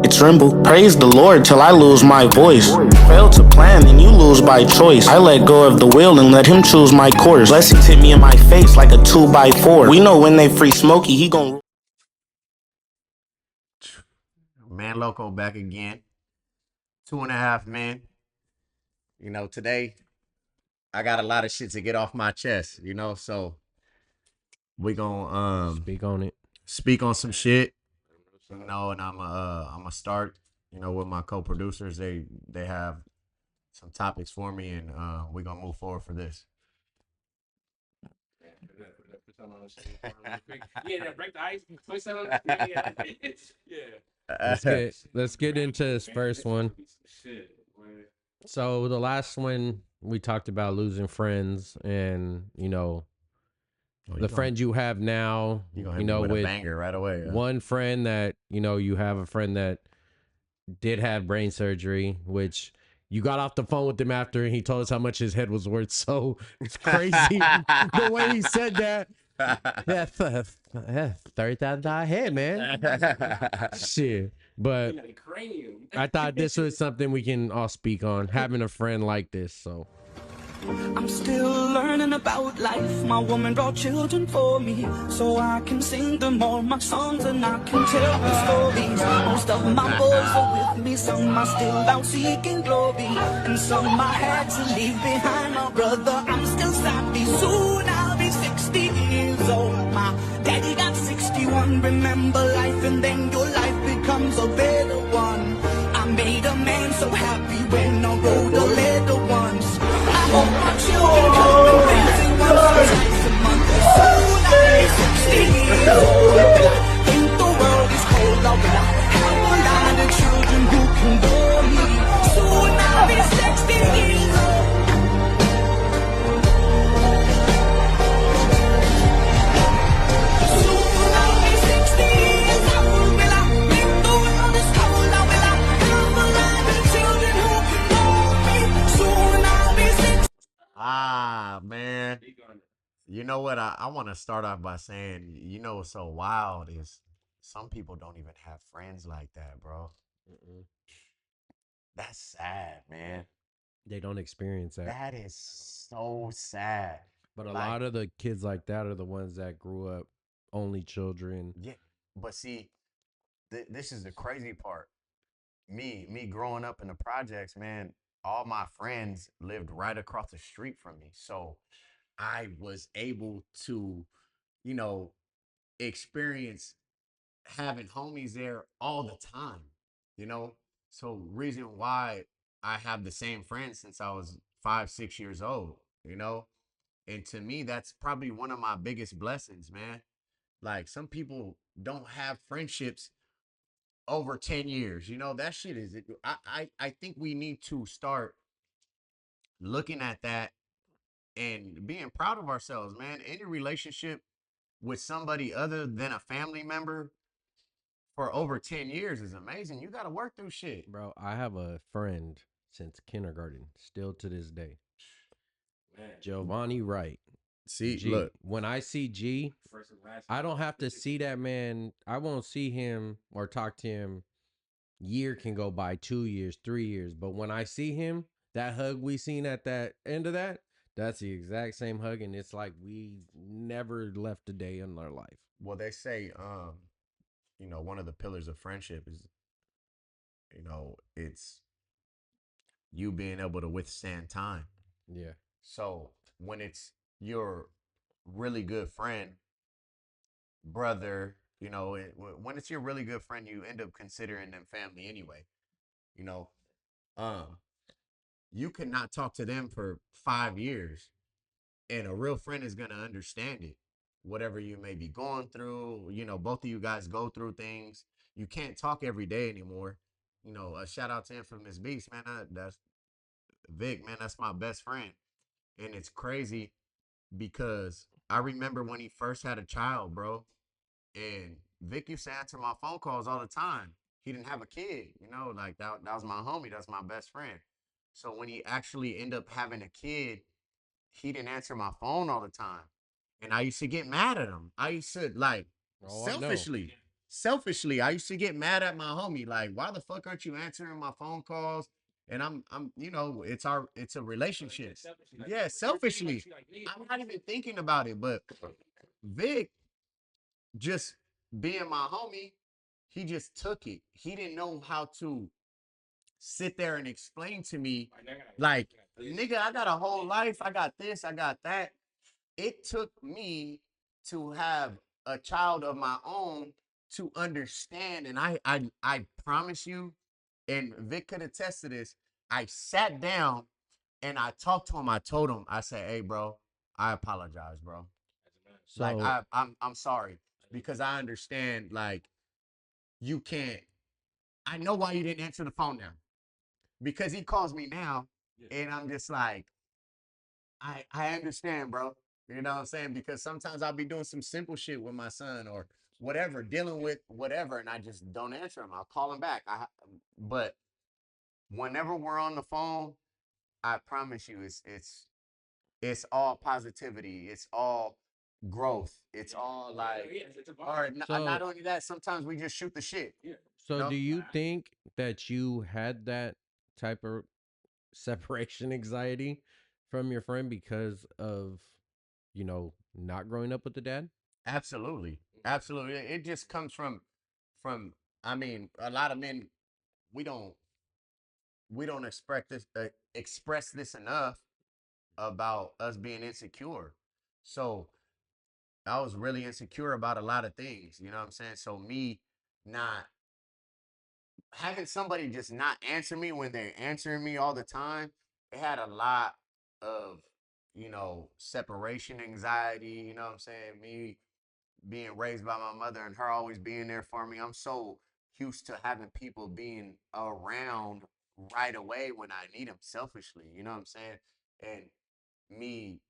It tremble. Praise the Lord till I lose my voice. Fail to plan, then you lose by choice. I let go of the wheel and let him choose my course. Blessings hit me in my face like a 2x4. We know when they free Smokey, he gon' Man Loco back again. 2.5 men. You know, today I got a lot of shit to get off my chest, you know, so we gonna speak on it. Speak on some shit. You know, and I'm gonna start, you know, with my co-producers. They have some topics for me, and we're gonna move forward for this. Yeah, break the ice. Twist that on the screen. Yeah. Let's get into this first one. So the last one we talked about losing friends, and you know, the friend you have now, you know, with a banger right away. One friend that, you know, you have a friend that did have brain surgery, which you got off the phone with him after, and he told us how much his head was worth. So it's crazy the way he said that. Yeah, $30,000 head, man. Shit. But I thought this was something we can all speak on, having a friend like this. So I'm still learning about life. My woman brought children for me, so I can sing them all my songs and I can tell the stories. Most of my boys are with me, some are still out seeking glory, and some I had to leave behind. My brother, I'm still sappy. Soon I'll be 60 years old. My daddy got 61. Remember life, and then your life becomes a better one. I made a man so happy when I rode a little ones. I hope my children come and visit once or twice a month. Soon I'll be 60 years old. Will I think the world is cold, or will I have a lot of children who can bore me? Soon I'll be 60 years old. Soon I'll be 60 years old. Will I think the world is cold, or will I have a lot of children who can bore me? Soon I'll be 60. Ah, man. You know what? I want to start off by saying, you know what's so wild is some people don't even have friends like that, bro. That's sad, man. they don't experience that. That is so sad. But a lot of the kids like that are the ones that grew up only children. Yeah, but see, this is the crazy part. Me growing up in the projects, man, all my friends lived right across the street from me. So I was able to, you know, experience having homies there all the time, you know? So reason why I have the same friends since I was 5, 6 years old, you know? And to me, that's probably one of my biggest blessings, man. Like some people don't have friendships over 10 years. You know, that shit is I think we need to start looking at that and being proud of ourselves, man. Any relationship with somebody other than a family member for over 10 years is amazing. You got to work through shit. Bro, I have a friend since kindergarten, still to this day. Giovanni Wright. See, G. look. When I see G, I don't have to see that man. I won't see him or talk to him. Year can go by, 2 years, 3 years. But when I see him, that hug we seen at that end of that, that's the exact same hug. And it's like we never left a day in our life. Well, they say, you know, one of the pillars of friendship is, you know, it's you being able to withstand time. Yeah. So when it's your really good friend, brother, you know, when it's your really good friend, you end up considering them family anyway. You know, you cannot talk to them for 5 years, and a real friend is gonna understand it. Whatever you may be going through, you know, both of you guys go through things. You can't talk every day anymore. You know, a shout out to Infamous Beast, man. That's Vic, man. That's my best friend, and it's crazy because I remember when he first had a child, bro. And Vic used to answer my phone calls all the time. He didn't have a kid, you know, like that was my homie. That's my best friend. So when he actually ended up having a kid, he didn't answer my phone all the time. And I used to get mad at him. I used to like selfishly. selfishly, I used to get mad at my homie, like, why the fuck aren't you answering my phone calls? And you know, it's a relationship. Yeah, selfishly. I'm not even thinking about it, but Vic, just being my homie, he just took it. He didn't know how to sit there and explain to me, like, nigga, I got a whole life. I got this, I got that. It took me to have a child of my own to understand. And I promise you, and Vic could attest to this, I sat down and I talked to him. I told him, I said, hey, bro, I apologize, bro. Like, So I'm sorry, because I understand, like, you can't. I know why you didn't answer the phone now, because he calls me now, and I'm just like, I understand, bro. You know what I'm saying? Because sometimes I'll be doing some simple shit with my son or whatever, dealing with whatever, and I just don't answer him. I'll call him back. But whenever we're on the phone, I promise you, it's all positivity. It's all growth. It's all like, or not so only that, sometimes we just shoot the shit. You so do know? you think that you had that type of separation anxiety from your friend because of, not growing up with the dad? Absolutely. Absolutely. It just comes from I mean, a lot of men, we don't we don't express this enough about us being insecure. So I was really insecure about a lot of things, you know what I'm saying? So me not having somebody just not answer me when they're answering me all the time, it had a lot of, separation anxiety, you know what I'm saying? Me being raised by my mother and her always being there for me. I'm so used to having people being around right away when I need them selfishly, you know what I'm saying? And me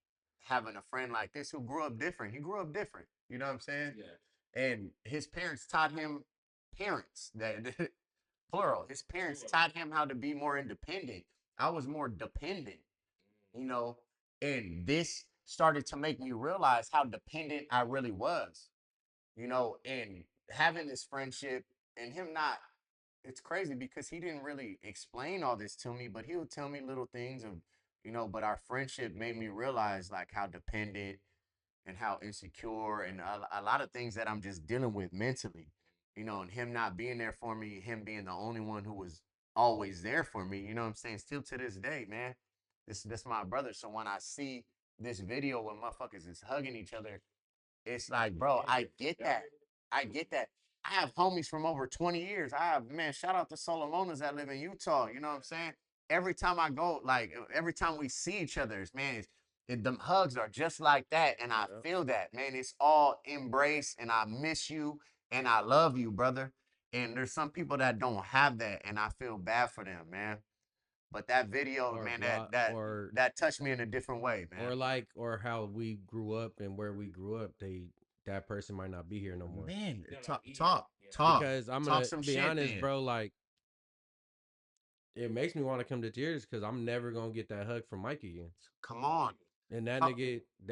having a friend like this who grew up different. He grew up different, you know what I'm saying? Yeah. And his parents taught him parents that plural. His parents taught him how to be more independent. I was more dependent, you know, and this started to make me realize how dependent I really was, and having this friendship and him not, it's crazy because he didn't really explain all this to me, but he would tell me little things of, but our friendship made me realize like how dependent and how insecure and a lot of things that I'm just dealing with mentally, and him not being there for me, him being the only one who was always there for me, you know what I'm saying? Still to this day, man, this my brother. So when I see this video where motherfuckers is hugging each other, it's like, bro, I get that. I get that. I have homies from over 20 years. I have, man, shout out to Solomonas that live in Utah. You know what I'm saying? Every time I go, like, every time we see each other, man, them hugs are just like that. And I feel that, man. It's all embrace, and I miss you, and I love you, brother. And there's some people that don't have that, and I feel bad for them, man. But that video, Or man, that why that that touched me in a different way, man. or how we grew up and where we grew up, that person might not be here no more. Man, Because I'm talk gonna some be shit honest, then. bro, like it makes me want to come to tears because I'm never gonna get that hug from Mike again. Come on, And talk,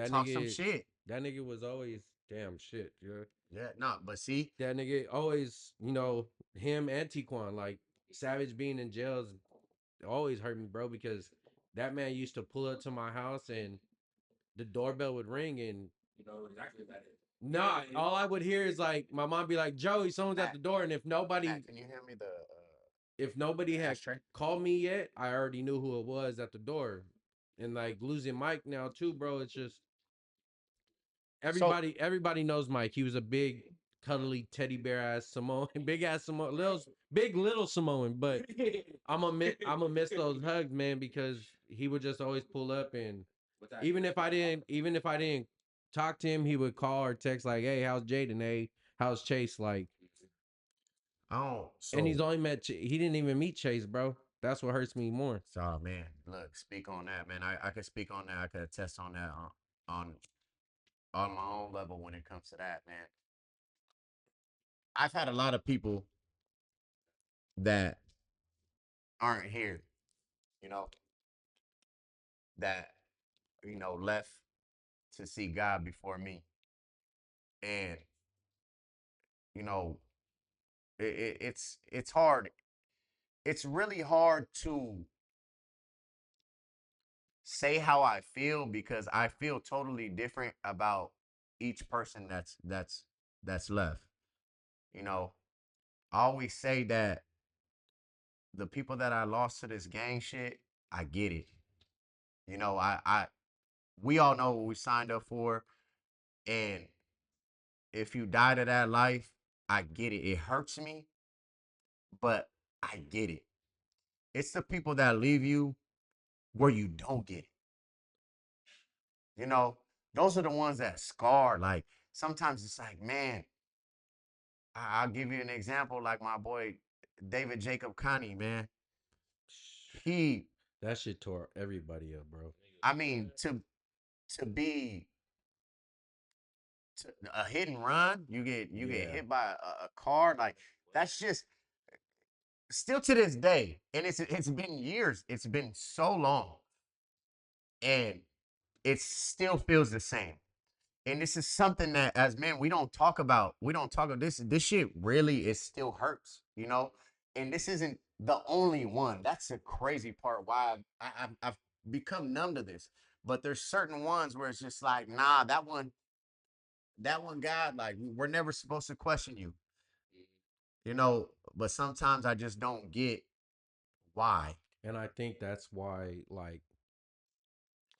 talk some shit. that nigga was always damn shit, yeah. Yeah, no, but see, That nigga always, him and Tiquan, like Savage being in jails always hurt me, bro, because that man used to pull up to my house and the doorbell would ring and nah, all I would hear is like my mom be like, Joey, someone's at Matt, the door, and Matt, can you hand me the if nobody had ashtray? called me yet, I already knew who it was at the door. And like losing Mike now too, bro, it's just So, everybody knows Mike. He was a big cuddly teddy bear ass Samoan, big ass Samoan, little Samoan, but I'm gonna miss those hugs, man, because he would just always pull up and even if I didn't talk to him, he would call or text like, "Hey, how's Jaden? Hey, how's Chase?" Like, oh, and so, he didn't even meet Chase, bro. That's what hurts me more. so man, look, speak on that, man. I could speak on that. I could attest on that on on my own level when it comes to that, man. I've had a lot of people that aren't here, you know, that left to see God before me, and you know it's hard. It's really hard to say how I feel because I feel totally different about each person that's left. You know, I always say that the people that I lost to this gang shit, I get it. You know, I we all know what we signed up for, and if you die to that life, I get it. It hurts me, but I get it. It's the people that leave you where you don't get it. You know, those are the ones that scar. Like sometimes it's like, man, I'll give you an example. Like my boy David Jacob Connie, man. He, That shit tore everybody up, bro. I mean, to be a hit and run, you get Yeah. hit by a car. Like that's just still to this day, and it's been years. It's been so long, and it still feels the same. And this is something that as men we don't talk about this shit really it still hurts, you know. And this isn't the only one. That's the crazy part why I've become numb to this. But there's certain ones where it's just like, nah, that one God, like we're never supposed to question you, you know. But sometimes I just don't get why. And I think that's why, like,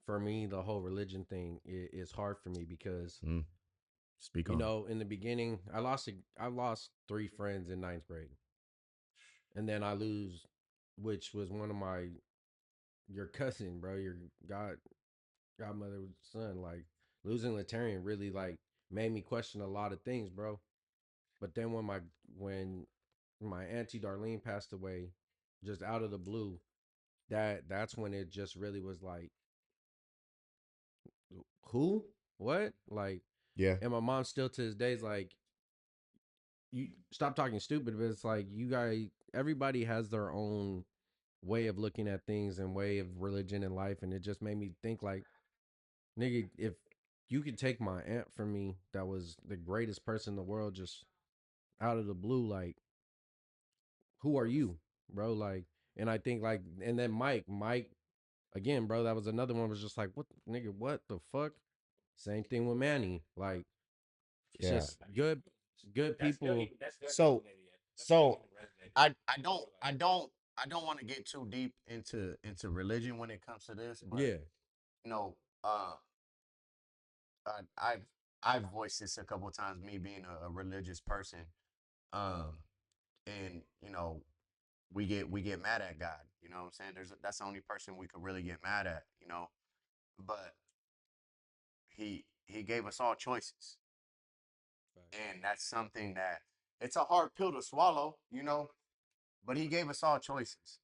for me, the whole religion thing is hard for me because, Speak on in the beginning, I lost 3 friends in ninth grade, and then I lose, which was one of your cousin, bro, your godmother's son. Like losing Latarian really like made me question a lot of things, bro. But then when my auntie Darlene passed away, just out of the blue, that's when it just really was like, who, what, like, Yeah. and my mom still to this day is like, you stop talking stupid, but it's like you guys, everybody has their own way of looking at things and way of religion and life, and it just made me think like, nigga, if you could take my aunt from me, that was the greatest person in the world, just out of the blue, like, who are you, bro? Like, and I think like, and then Mike, again, bro, that was another one. Was just like, what, nigga, what the fuck? Same thing with Manny. Like, it's Yeah. just good people. So so I don't want to get too deep into religion when it comes to this, but Yeah, you know, uh, I, I've I've voiced this a couple of times. Me being a religious person, um, and we get mad at God. You know what I'm saying? That's the only person we could really get mad at. You know, but he gave us all choices, and that's something that it's a hard pill to swallow. You know, but he gave us all choices,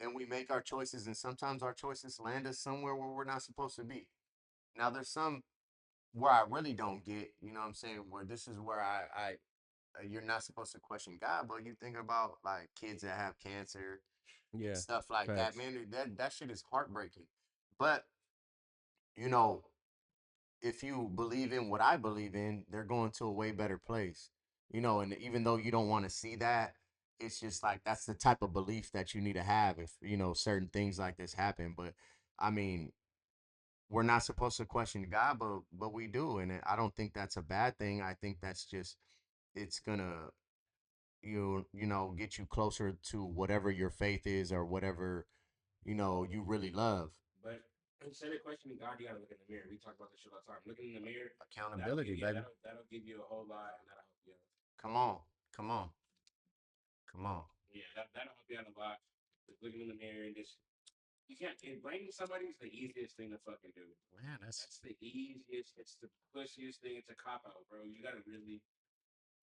and we make our choices, and sometimes our choices land us somewhere where we're not supposed to be. Now, there's some where I really don't get, you know what I'm saying, where this is where you're not supposed to question God, but you think about like kids that have cancer and yeah, stuff like that, facts. man, that shit is heartbreaking. But, you know, if you believe in what I believe in, they're going to a way better place. You know, and even though you don't want to see that, it's just like that's the type of belief that you need to have if, certain things like this happen. But I mean, we're not supposed to question God, but we do, and I don't think that's a bad thing. I think that's just it's gonna get you closer to whatever your faith is or whatever you really love. But instead of questioning God, you gotta look in the mirror. We talk about this shit all the time. Looking in the mirror, Accountability, yeah, baby. that'll give you a whole lot, and that'll help you out. Come on, come on, come on. Yeah, that'll help you out a lot. Just looking in the mirror and just you can't. And blaming somebody is the easiest thing to fucking do. Man, that's That's the easiest. It's the pussiest thing. It's a cop out, bro. You gotta really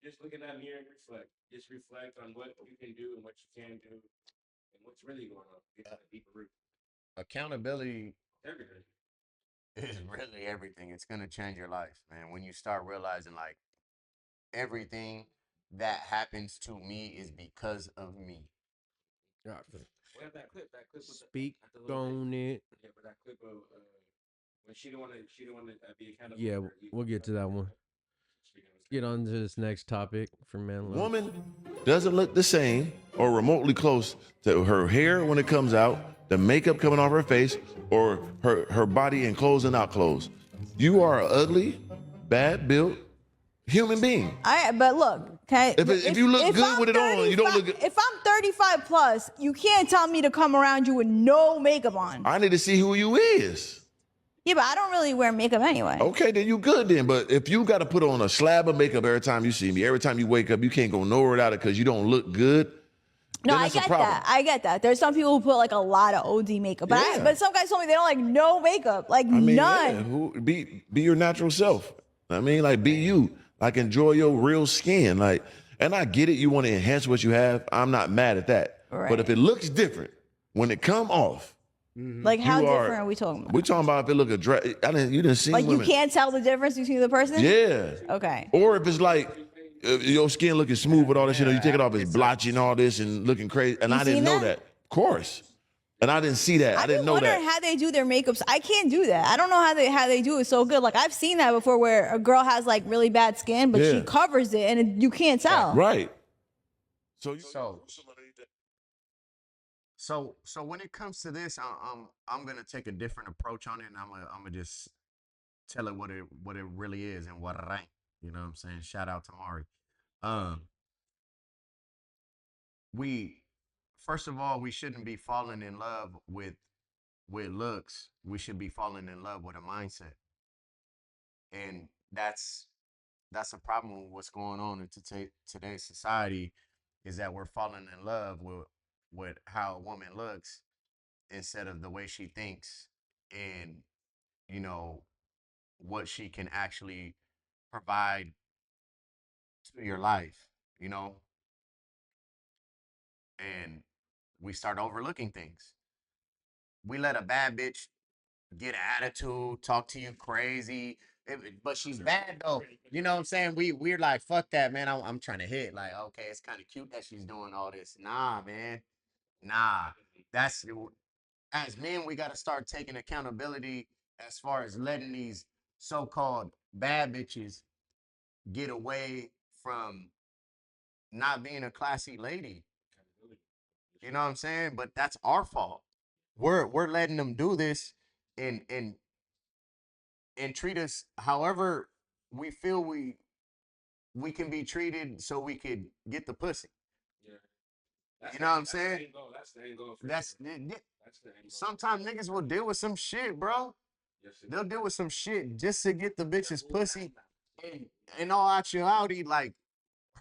just look in that mirror and reflect. Just reflect on what you can do and what you can do and what's really going on. Get to the deeper root. accountability Everything. is really everything. It's gonna change your life, man. When you start realizing like everything that happens to me is because of me. Yeah, We have that clip. That clip with speak the little thing. on it. Yeah, but that clip of when she don't want to be accountable. Yeah, for her we'll get to that one. Get on to this next topic for man love. Woman doesn't look the same or remotely close to her hair when it comes out, the makeup coming off her face, or her body in clothes and not clothes. You are an ugly, bad built human being. But look, okay. If you look good with it on, you don't look good. If I'm 35 plus, you can't tell me to come around you with no makeup on. I need to see who you is. Yeah, but I don't really wear makeup anyway. Okay, then you good then. But if you got to put on a slab of makeup every time you see me, every time you wake up, you can't go nowhere without it because you don't look good. No, then I that's a get problem. that. I get that. There's some people who put like a lot of OD makeup, but Yeah. but some guys told me they don't like no makeup, like I mean, none. yeah, be your natural self. I mean, like be you. Like enjoy your real skin. Like, and I get it. You want to enhance what you have. I'm not mad at that. Right. But if it looks different when it come off, Like how you different are we talking about? we talking about if it look a dress. You didn't see Like women. you can't tell the difference between the person? Yeah. Okay. Or if it's like your skin looking smooth with all this shit, you take it off, it's blotchy and all this and looking crazy. And You I didn't seen know that? that. Of course. And I didn't see that. I I've didn't been know wondering that. how they do their makeups. I can't do that. I don't know how they do it so good. Like I've seen that before, where a girl has like really bad skin, but she Yeah. covers it and you can't tell. Right. So So when it comes to this, I'm gonna take a different approach on it, and I'm gonna just tell it what it really is and what it ain't. You know what I'm saying? Shout out to Mari. We first of all, we shouldn't be falling in love with looks. We should be falling in love with a mindset, and that's a problem with what's going on in today's society, is that we're falling in love with how a woman looks instead of the way she thinks, and you know what she can actually provide to your life, you know, and we start overlooking things. We let a bad bitch get an attitude, talk to you crazy, but she's bad though. You know what I'm saying? We're like, fuck that, man. I'm trying to hit. Like, okay, it's kind of cute that she's doing all this. Nah, man. Nah. That's As men, we gotta start taking accountability as far as letting these so-called bad bitches get away from not being a classy lady. You know what I'm saying? But that's our fault. We're letting them do this and treat us however we feel we can be treated so we could get the pussy. Yeah. You know what I'm saying? That's the end goal. That's That's the end goal. sometimes niggas will deal with some shit, bro. Yes, it They'll deal with some shit just to get the bitch's pussy. And in all actuality, like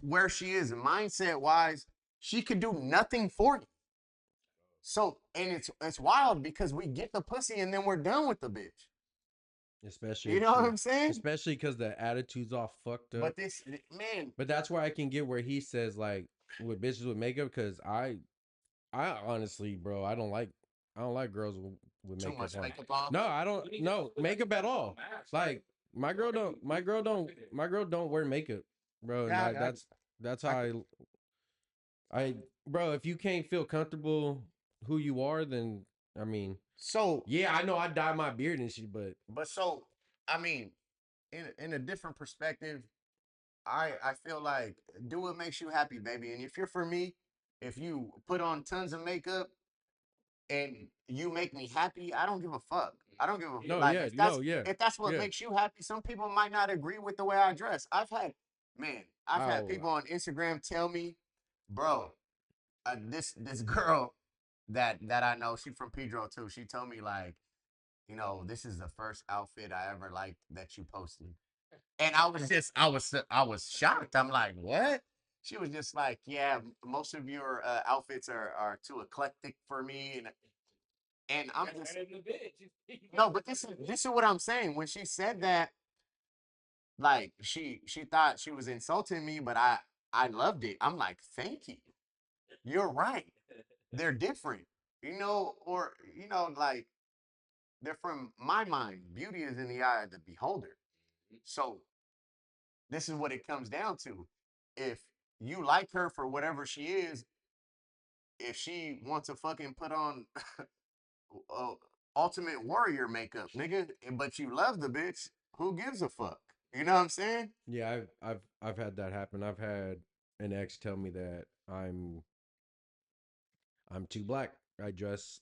where she is mindset wise, she could do nothing for you. So, and it's wild because we get the pussy and then we're done with the bitch. Especially, You know what I'm saying? Especially because the attitude's all fucked up. But this man, But that's where I can get where he says like with bitches with makeup, because I honestly, bro, I don't like girls with too makeup much on. makeup on. No, I don't. No makeup at all. Like my girl don't wear makeup, bro. And Yeah, that's how I bro. If you can't feel comfortable who you are, then I mean, So, yeah, I know I dye my beard and shit, but so I mean, in a different perspective, I feel like do what makes you happy, baby. And if you're for me, if you put on tons of makeup and you make me happy, I don't give a fuck. I don't give a no, like yeah, if that's no, yeah, if that's what yeah. makes you happy. Some people might not agree with the way I dress. I've had Oh, people on Instagram tell me, bro, this girl that I know, she from Pedro too. She told me like, this is the first outfit I ever liked that you posted. And I was shocked. I'm like, what? She was just like, yeah, most of your outfits are too eclectic for me, and I'm just no, but this is what I'm saying. When she said that, like she thought she was insulting me, but I loved it. I'm like, thank you. You're right. They're different, or like they're from my mind. Beauty is in the eye of the beholder. So this is what it comes down to. If you like her for whatever she is, if she wants to fucking put on uh, ultimate warrior makeup, nigga, but you love the bitch, who gives a fuck? You know what I'm saying? Yeah, I've had that happen. I've had an ex tell me that I'm too black. I dress.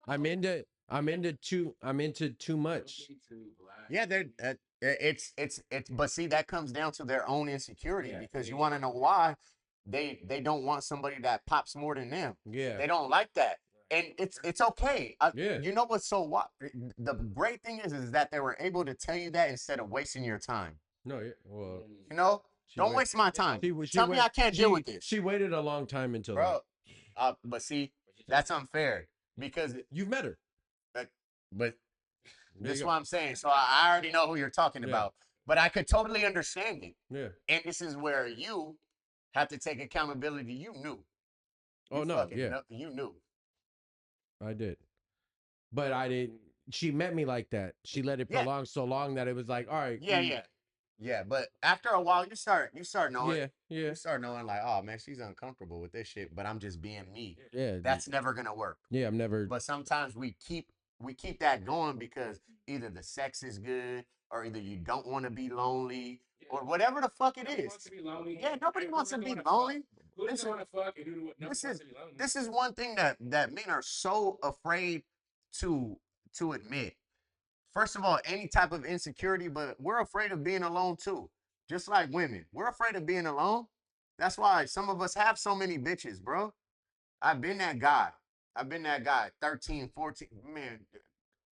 I'm into too much. Yeah, they're it's but see that comes down to their own insecurity because you want to know why they don't want somebody that pops more than them. Yeah. They don't like that. And it's okay. Yeah. You know what's so what the great thing is that they were able to tell you that instead of wasting your time. No, yeah, well, You know, don't wait- waste my time. she Tell me I can't deal with this, She waited a long time until bro. that. But see, that's unfair because You've met her. but There this you is go. what I'm saying. So I already know who you're talking Yeah. about, but I could totally understand it. Yeah. And this is where you have to take accountability. You knew. Oh You no, fucking yeah, know, you knew. I did. But I didn't. She met me like that. She let it Yeah. prolong so long that it was like, all right. Yeah. But after a while, you start knowing. Yeah, yeah, You start knowing like, oh man, she's uncomfortable with this shit. But I'm just being me. yeah. That's never gonna work. Yeah, I'm never. But sometimes we keep that going because either the sex is good or either you don't want to be lonely or whatever the fuck it is. Yeah, nobody wants to be lonely. Who doesn't want to fuck and who wants to be lonely? This is one thing that men are so afraid to admit. First of all, any type of insecurity, but we're afraid of being alone too. Just like women, we're afraid of being alone. That's why some of us have so many bitches, bro. I've been that guy. 13, 14, man,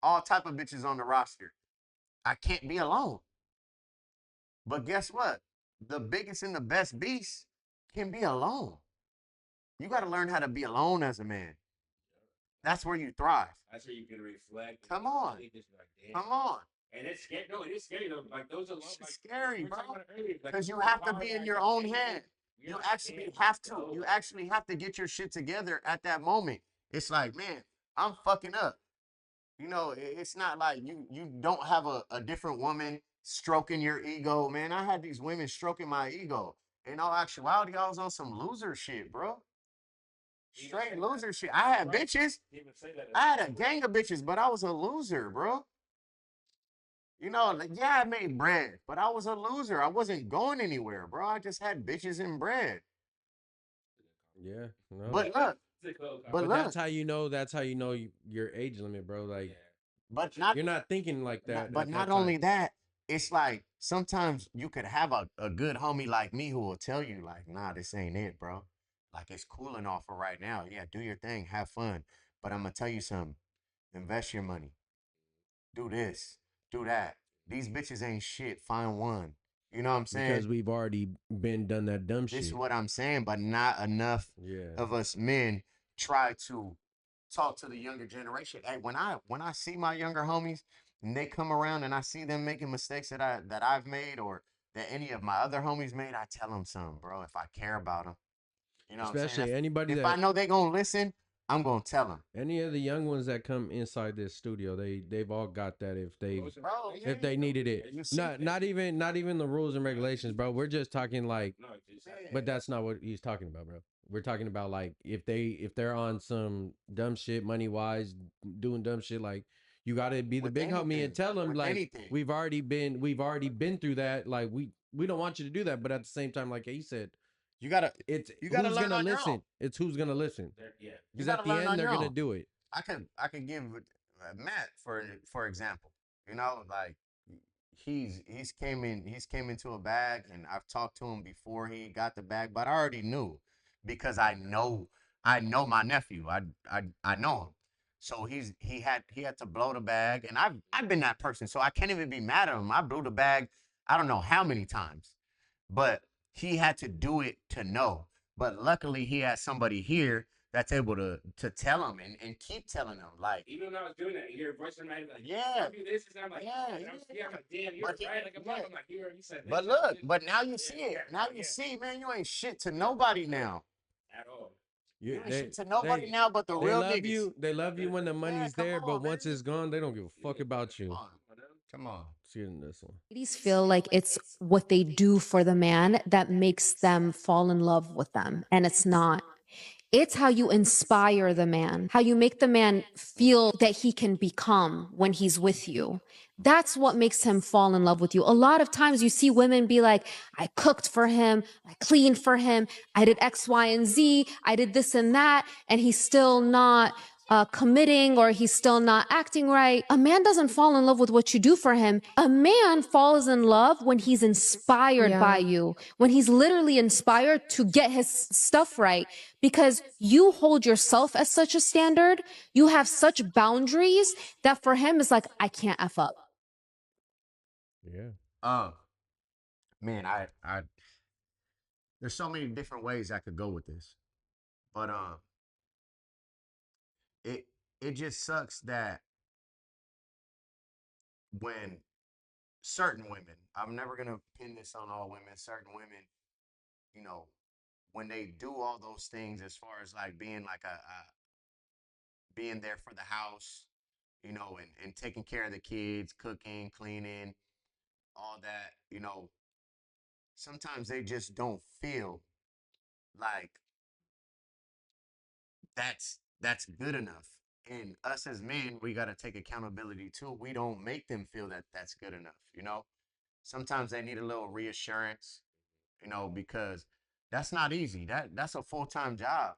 all type of bitches on the roster. I can't be alone. But guess what? The biggest and the best beast can be alone. You got to learn how to be alone as a man. That's where you thrive. That's where you can reflect. Come on. Come on. And it's scary. No, it is scary though. Like those alone, It's like, scary, we were bro. talking about it earlier, like, Because you people have to power be in back your then, own they- hand. we You understand actually that, have to. though. You actually have to get your shit together at that moment. It's like, man, I'm fucking up. You know, it's not like you don't have a different woman stroking your ego, man. I had these women stroking my ego. In all actuality, I was on some loser shit, bro. Straight loser shit. I had bitches. Even say that. I had a gang of bitches, but I was a loser, bro. You know, like, yeah, I made bread, but I was a loser. I wasn't going anywhere, bro. I just had bitches and bread. Yeah, no. But look, But look, that's how you know. That's how you know your age limit, bro. Like but not you're not thinking like that. but at not that only time. that, it's like sometimes you could have a good homie like me who will tell you, like, nah, this ain't it, bro. Like, it's cooling off for right now. Yeah, do your thing, have fun. But I'm gonna tell you something. Invest your money. Do this, do that. These bitches ain't shit. Find one. You know what I'm saying? Because we've already been done that dumb This shit. is what I'm saying, but not enough Yeah. of us men try to talk to the younger generation. Hey, when I see my younger homies and they come around and I see them making mistakes that I've made or that any of my other homies made, I tell them something, bro. If I care about them, you know what I'm saying? Especially anybody If that I know they gonna listen, I'm gonna tell them. any of the young ones that come inside this studio, they've all got that if they Bro, if they needed it. You see Not even the rules and regulations, bro. We're just talking like No, it just but that's not what he's talking about, bro. We're talking about like if they're on some dumb shit money wise, doing dumb shit, like you gotta be the With big homie anything, and tell them with like anything. we've already been through that. Like we don't want you to do that, but at the same time, like he said, You gotta it's You gotta who's learn gonna on your listen. own. It's who's gonna listen. yeah. Because gotta at the learn on end they're your gonna own. do it. I could give Matt for example. You know, like he's came into a bag, and I've talked to him before he got the bag, but I already knew because I know my nephew. I know him, so he had to blow the bag, and I've been that person, so I can't even be mad at him. I blew the bag, I don't know how many times, but he had to do it to know. But luckily, he had somebody here that's able to tell him and keep telling him, like, Even when I was doing that, you hear a voice in my head like, Yeah. I do this, and I'm like, Yeah, and I'm like, damn, you're But he- right. Like, I'm yeah. like, you said this. but you look, said this. but now you Yeah, see it. yeah, Now you yeah. see, man, you ain't shit to nobody now. At all. You ain't shit to nobody now but the They real love niggas. you. They love you when the money's come there, on, but once man. it's gone, they don't give a fuck about you. Come on. Come on. See you in this one. Ladies feel like it's what they do for the man that makes them fall in love with them. And it's not. It's how you inspire the man, how you make the man feel that he can become when he's with you. That's what makes him fall in love with you. A lot of times you see women be like, I cooked for him, I cleaned for him, I did X, Y, and Z, I did this and that, and he's still not committing, or he's still not acting right. A man doesn't fall in love with what you do for him. A man falls in love when he's inspired by you, when he's literally inspired to get his stuff right, because you hold yourself as such a standard. You have such boundaries that for him it's like, I can't F up. Yeah. Man, I there's so many different ways I could go with this, but it it just sucks that when certain women, I'm never gonna pin this on all women, certain women, you know, when they do all those things as far as like being like a being there for the house, you know, and taking care of the kids, cooking, cleaning, all that, you know, sometimes they just don't feel like that's good enough. And us as men, we got to take accountability too. We don't make them feel that that's good enough, you know? Sometimes they need a little reassurance, you know, because that's not easy. That's a full-time job.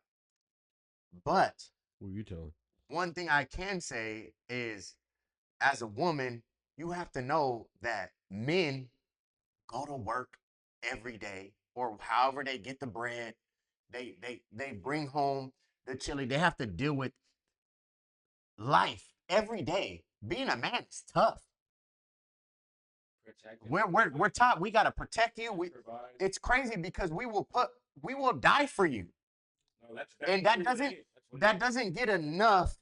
But Who you telling? one thing I can say is as a woman, you have to know that men go to work every day or however they get the bread. They bring home the chili. They have to deal with life every day. Being a man is tough. We're taught we gotta protect you. It's crazy because we will die for you. And that doesn't get enough.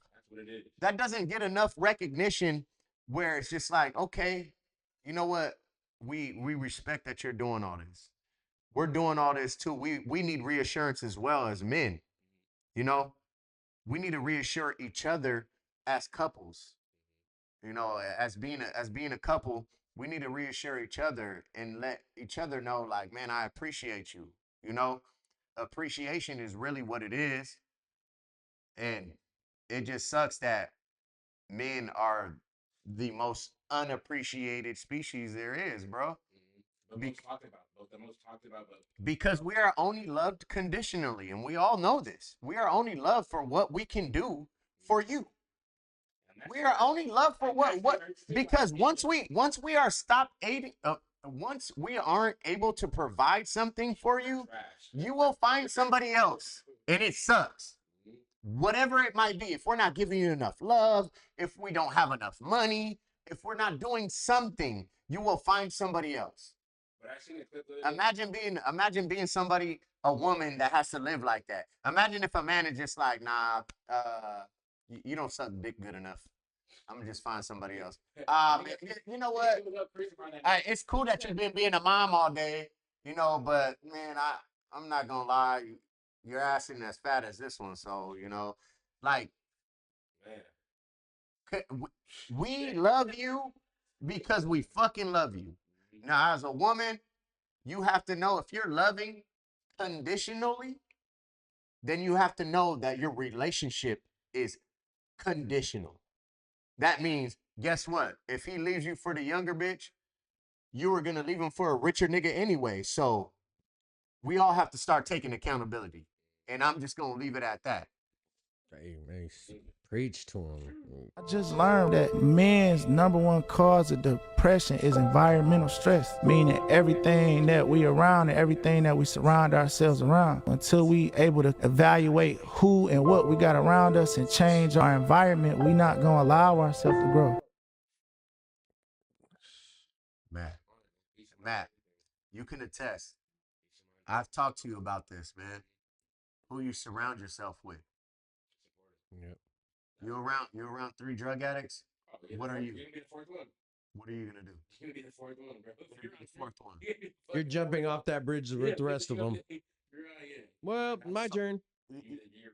That doesn't get enough recognition where it's just like, okay, you know what? We respect that you're doing all this. We're doing all this too. We need reassurance as well as men. You know, we need to reassure each other as couples. You know, as being a couple, we need to reassure each other and let each other know, like, man, I appreciate you. You know, appreciation is really what it is, and it just sucks that men are the most unappreciated species there is, bro. Because we are only loved conditionally, and we all know this. We are only loved for what we can do for you. We are only loved for what because once we are stopped aiding once we aren't able to provide something for you, you will find somebody else, and it sucks. Whatever it might be, if we're not giving you enough love, if we don't have enough money, if we're not doing something, you will find somebody else. Imagine being somebody, a woman that has to live like that. Imagine if a man is just like, nah, you don't suck dick good enough. I'm gonna just find somebody else. You know what? It's cool that you've been being a mom all day, you know, but man, I'm not gonna lie, your ass isn't as fat as this one, so you know, like, we love you because we fucking love you. Now, as a woman, you have to know if you're loving conditionally, then you have to know that your relationship is conditional. That means, guess what? If he leaves you for the younger bitch, you were gonna leave him for a richer nigga anyway. So we all have to start taking accountability. And I'm just gonna leave it at that. Hey, man, preach to him. I just learned that men's number one cause of depression is environmental stress, meaning everything that we around and everything that we surround ourselves around. Until we able to evaluate who and what we got around us and change our environment, we not gonna allow ourselves to grow. Matt, you can attest. I've talked to you about this, man. Who you surround yourself with. Yep. You're around 3 drug addicts. What are you? You're gonna be the fourth one. What are you gonna do? You're gonna be the fourth one, bro. You're the fourth one. You're jumping off that bridge with the rest of them. Well, my turn.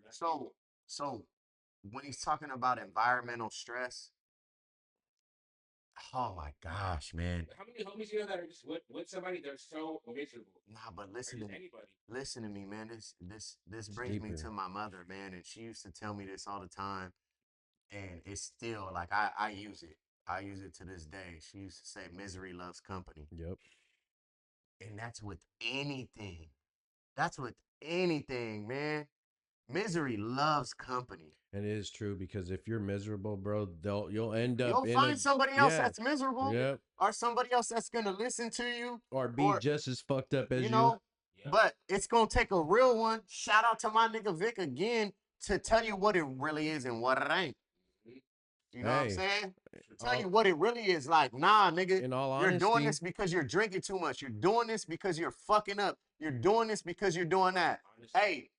So when he's talking about environmental stress, Oh my gosh, man. How many homies you know that are just with somebody they're so miserable? Nah, but listen to me. Anybody. Listen to me, man. This brings me to my mother, man, and she used to tell me this all the time, and it's still like I use it. I use it to this day. She used to say, "Misery loves company," Yep. and that's with anything. That's with anything, man. Misery loves company. And it is true because if you're miserable, bro, you'll end up You'll in find somebody else yeah, that's miserable, yep, or somebody else that's gonna listen to you, or be or just as fucked up as you you. know. But it's gonna take a real one. Shout out to my nigga Vic again to tell you what it really is and what it ain't. You know what I'm Hey, saying? Tell you what it really is. Like, nah, nigga, in all you're doing honesty, this because you're drinking too much. You're doing this because you're fucking up. You're doing this because you're doing that. Hey,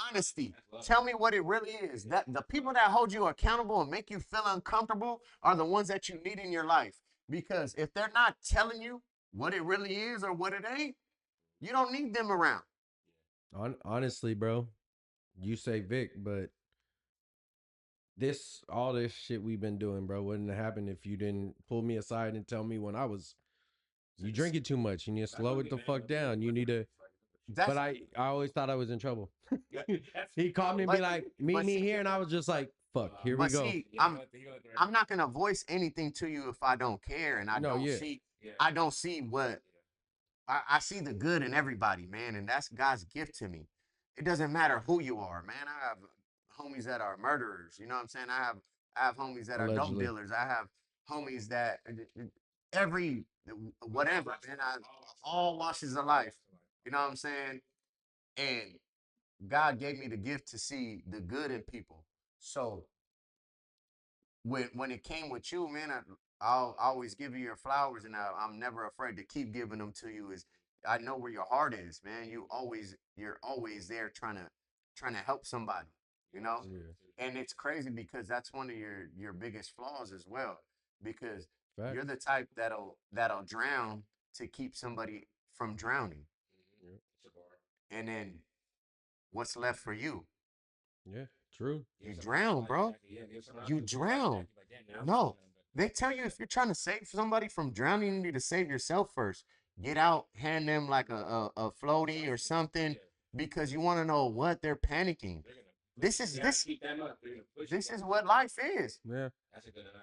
honesty. Tell me what it really is. That the people that hold you accountable and make you feel uncomfortable are the ones that you need in your life. Because if they're not telling you what it really is or what it ain't, you don't need them around. honestly, bro, you say Vic, but all this shit we've been doing, bro, wouldn't have happened if you didn't pull me aside and tell me when I was you drinking too much. You need to slow it the fuck down. You need to. But I always thought I was in trouble. He called me and be like, meet me here, and I was just like, fuck, here we go. See, I'm not gonna voice anything to you if I don't care, and I don't see what I see the good in everybody, man, and that's God's gift to me. It doesn't matter who you are, man. I have homies that are murderers. You know what I'm saying? I have homies that are dope Allegedly. dealers. I have homies that every whatever, man. All washes of life. You know what I'm saying? And God gave me the gift to see the good in people. So when it came with you, man, I'll always give you your flowers, and I'm never afraid to keep giving them to you. Is I know where your heart is, man. You're always there trying to help somebody, you know. Yeah. And it's crazy because that's one of your biggest flaws as well, because Facts. you're the type that'll drown to keep somebody from drowning, and then what's left for you? Yeah, true. You drown, bro. You drown. No, they tell you if you're trying to save somebody from drowning, you need to save yourself first. Get out, hand them like a floaty or something, because you want to know what they're panicking. This is what life is. Yeah.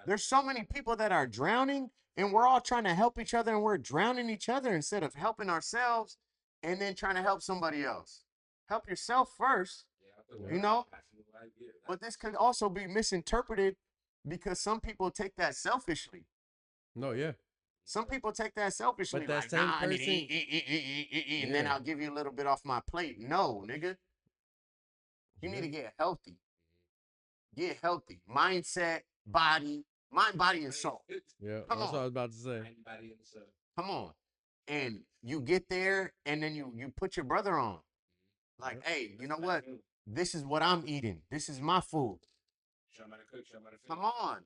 There's so many people that are drowning, and we're all trying to help each other, and we're drowning each other instead of helping ourselves and then trying to help somebody else. Help yourself first, you know? But this could also be misinterpreted because some people take that selfishly. No, yeah. Some people take that selfishly. But that like, same nah, I need to person- eat, and then Yeah. I'll give you a little bit off my plate. No, nigga. You need to get healthy. Get healthy. Mindset, body, mind, body, and soul. Yeah, Come that's on. what I was about to say. Come on. And you get there, and then you put your brother on. Like, hey, you know what? This is what I'm eating. This is my food. Come on.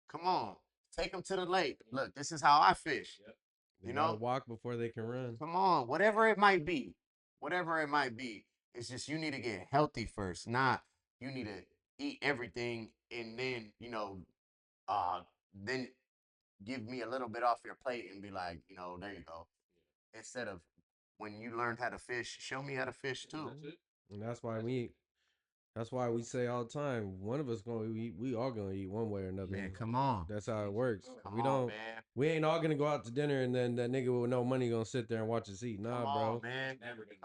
Come on. Take them to the lake. Look, this is how I fish. They You gotta know? walk before they can run. Come on. Whatever it might be. Whatever it might be. It's just you need to get healthy first. Not you need to eat everything and then, then give me a little bit off your plate and be like, there you go. Instead of when you learned how to fish, show me how to fish too. And that's why we say all the time, one of us gonna eat, we all gonna eat one way or another. Man, come on. That's how it works. Man. We ain't all gonna go out to dinner and then that nigga with no money gonna sit there and watch us eat. Nah, Come bro. on, man.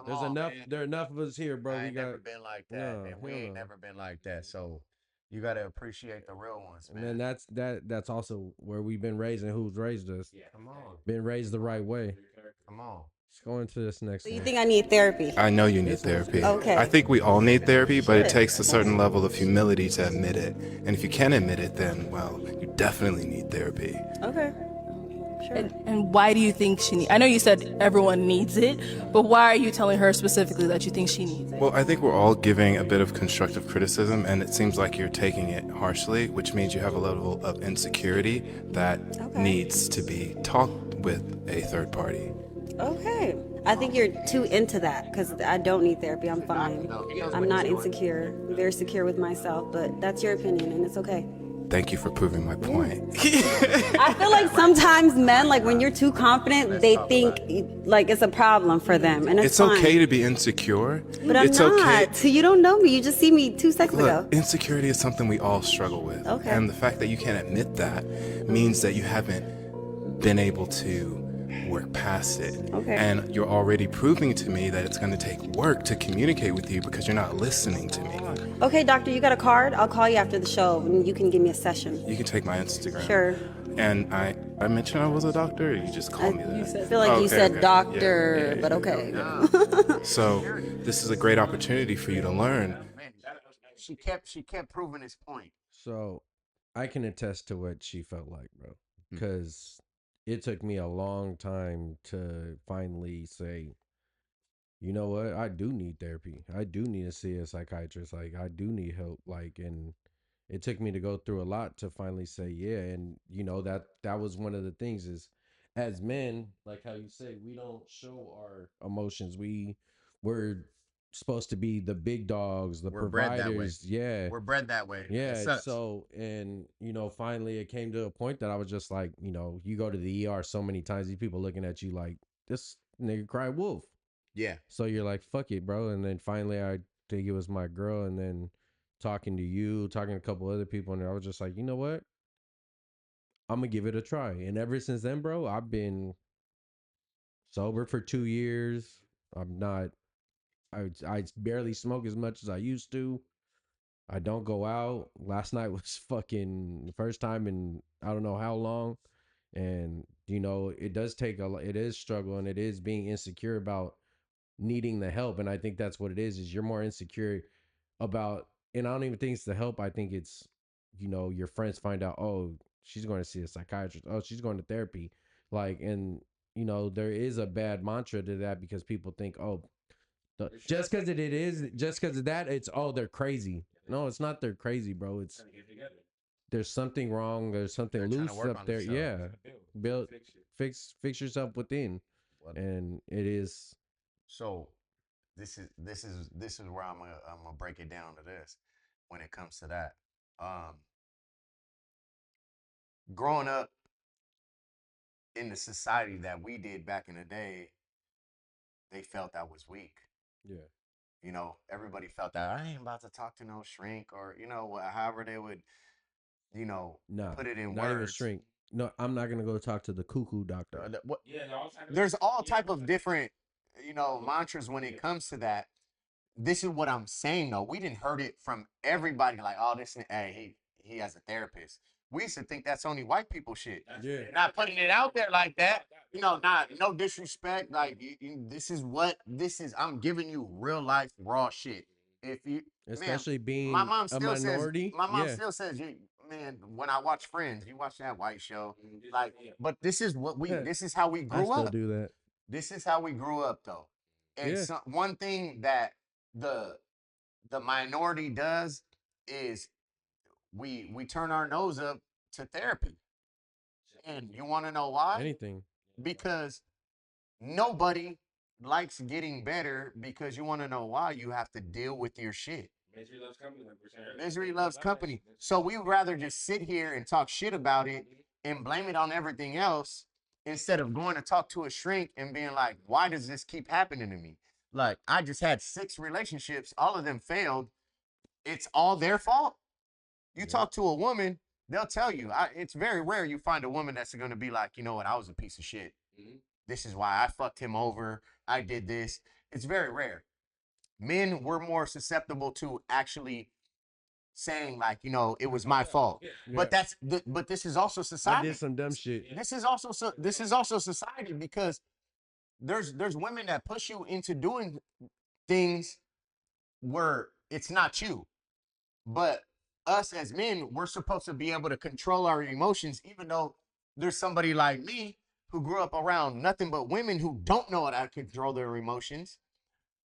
There's enough. There are enough of us here, bro. I We ain't got. never been like that, No, man. We hell ain't no. never been like that. So you gotta appreciate the real ones, man. And then that's also where we've been raised and who's raised us. Come on. Been raised the right way. Come on. Let's go into this next So you one. think I need therapy? I know you need therapy. Okay. I think we all need therapy, but it takes a certain level of humility to admit it. And if you can admit it, then, well, you definitely need therapy. Okay. Sure. And why do you think she needs? I know you said everyone needs it, but why are you telling her specifically that you think she needs it? Well, I think we're all giving a bit of constructive criticism, and it seems like you're taking it harshly, which means you have a level of insecurity that needs to be talked with a third party. Okay. I think you're too into that because I don't need therapy. I'm fine. I'm not insecure. I'm very secure with myself, but that's your opinion and it's okay. Thank you for proving my point. I feel like sometimes men, like when you're too confident, they think like it's a problem for them, and It's fine. okay to be insecure. But I'm it's not. Okay. You don't know me. You just see me 2 seconds ago. Look, insecurity is something we all struggle with. Okay. And the fact that you can't admit that means that you haven't been able to work past it. Okay. And you're already proving to me that it's going to take work to communicate with you because you're not listening to me. Okay, doctor, you got a card? I'll call you after the show, and you can give me a session. You can take my Instagram. Sure. And I mentioned I was a doctor, or you just call me that? I feel like you said doctor, Yeah, but okay. So this is a great opportunity for you to learn. Man, she kept proving his point. So I can attest to what she felt like, bro. Because it took me a long time to finally say, you know what, I do need therapy. I do need to see a psychiatrist. Like, I do need help. Like, and it took me to go through a lot to finally say, yeah. And you know, that was one of the things is, as men, like how you say, we don't show our emotions. We're supposed to be the big dogs, the We're bred that way. providers. Yeah. We're bred that way. It Yeah. sucks. So, and you know, finally it came to a point that I was just like, you know, you go to the ER so many times, these people looking at you like, this nigga cried wolf. Yeah. So you're like, fuck it, bro. And then finally I think it was my girl, and then talking to you, talking to a couple other people, and I was just like, you know what? I'm gonna give it a try. And ever since then, bro, I've been sober for 2 years. I'm not I barely smoke as much as I used to. I don't go out. Last night was fucking the first time in I don't know how long. And you know, it does take it is struggle, and it is being insecure about needing the help. And I think that's what it is you're more insecure about, and I don't even think it's the help. I think it's, you know, your friends find out, oh, she's going to see a psychiatrist, oh, she's going to therapy, like, and you know, there is a bad mantra to that because people think, oh, just because just because of that, it's, oh, they're crazy. No, it's not they're crazy, bro. It's there's something wrong, there's something They're trying to loose work up on there. themselves. Yeah, build fix yourself within. And it is So this is where I'm gonna break it down to this when it comes to that. Growing up in the society that we did back in the day, they felt I was weak. yeah. You know, everybody felt that I ain't about to talk to no shrink, or you know, however they would, you know, Nah, put it in not even words. shrink. No, I'm not gonna go talk to the cuckoo doctor. There's all type of different, you know, mantras when it comes to that. This is what I'm saying though. We didn't heard it from everybody. Like, oh, this, hey, he has a therapist. We used to think that's only white people shit. Yeah. Not putting it out there like that. You know, not no disrespect. Like, this is what this is. I'm giving you real life raw shit. If you, Especially being my mom a still minority. says, my mom Yeah. still says, man, when I watch Friends, you watch that white show, like, but this is what we, this is how we I grew still up. do that. This is how we grew up though. And Yeah. one thing that the minority does is we turn our nose up to therapy. And you want to know why? Anything. Because nobody likes getting better, because you want to know why? You have to deal with your shit. Misery loves company, like we're saying. Misery loves company. So we would rather just sit here and talk shit about it and blame it on everything else, instead of going to talk to a shrink and being like, why does this keep happening to me? Like, I just had 6 relationships, all of them failed. It's all their fault. You talk to a woman, they'll tell you. It's very rare you find a woman that's going to be like, you know what, I was a piece of shit. This is why I fucked him over. I did this. It's very rare. Men were more susceptible to actually saying, like, you know, it was my fault. But but this is also I society. did some dumb shit. This is also society, because there's women that push you into doing things where it's not you. But us as men, we're supposed to be able to control our emotions, even though there's somebody like me who grew up around nothing but women who don't know how to control their emotions,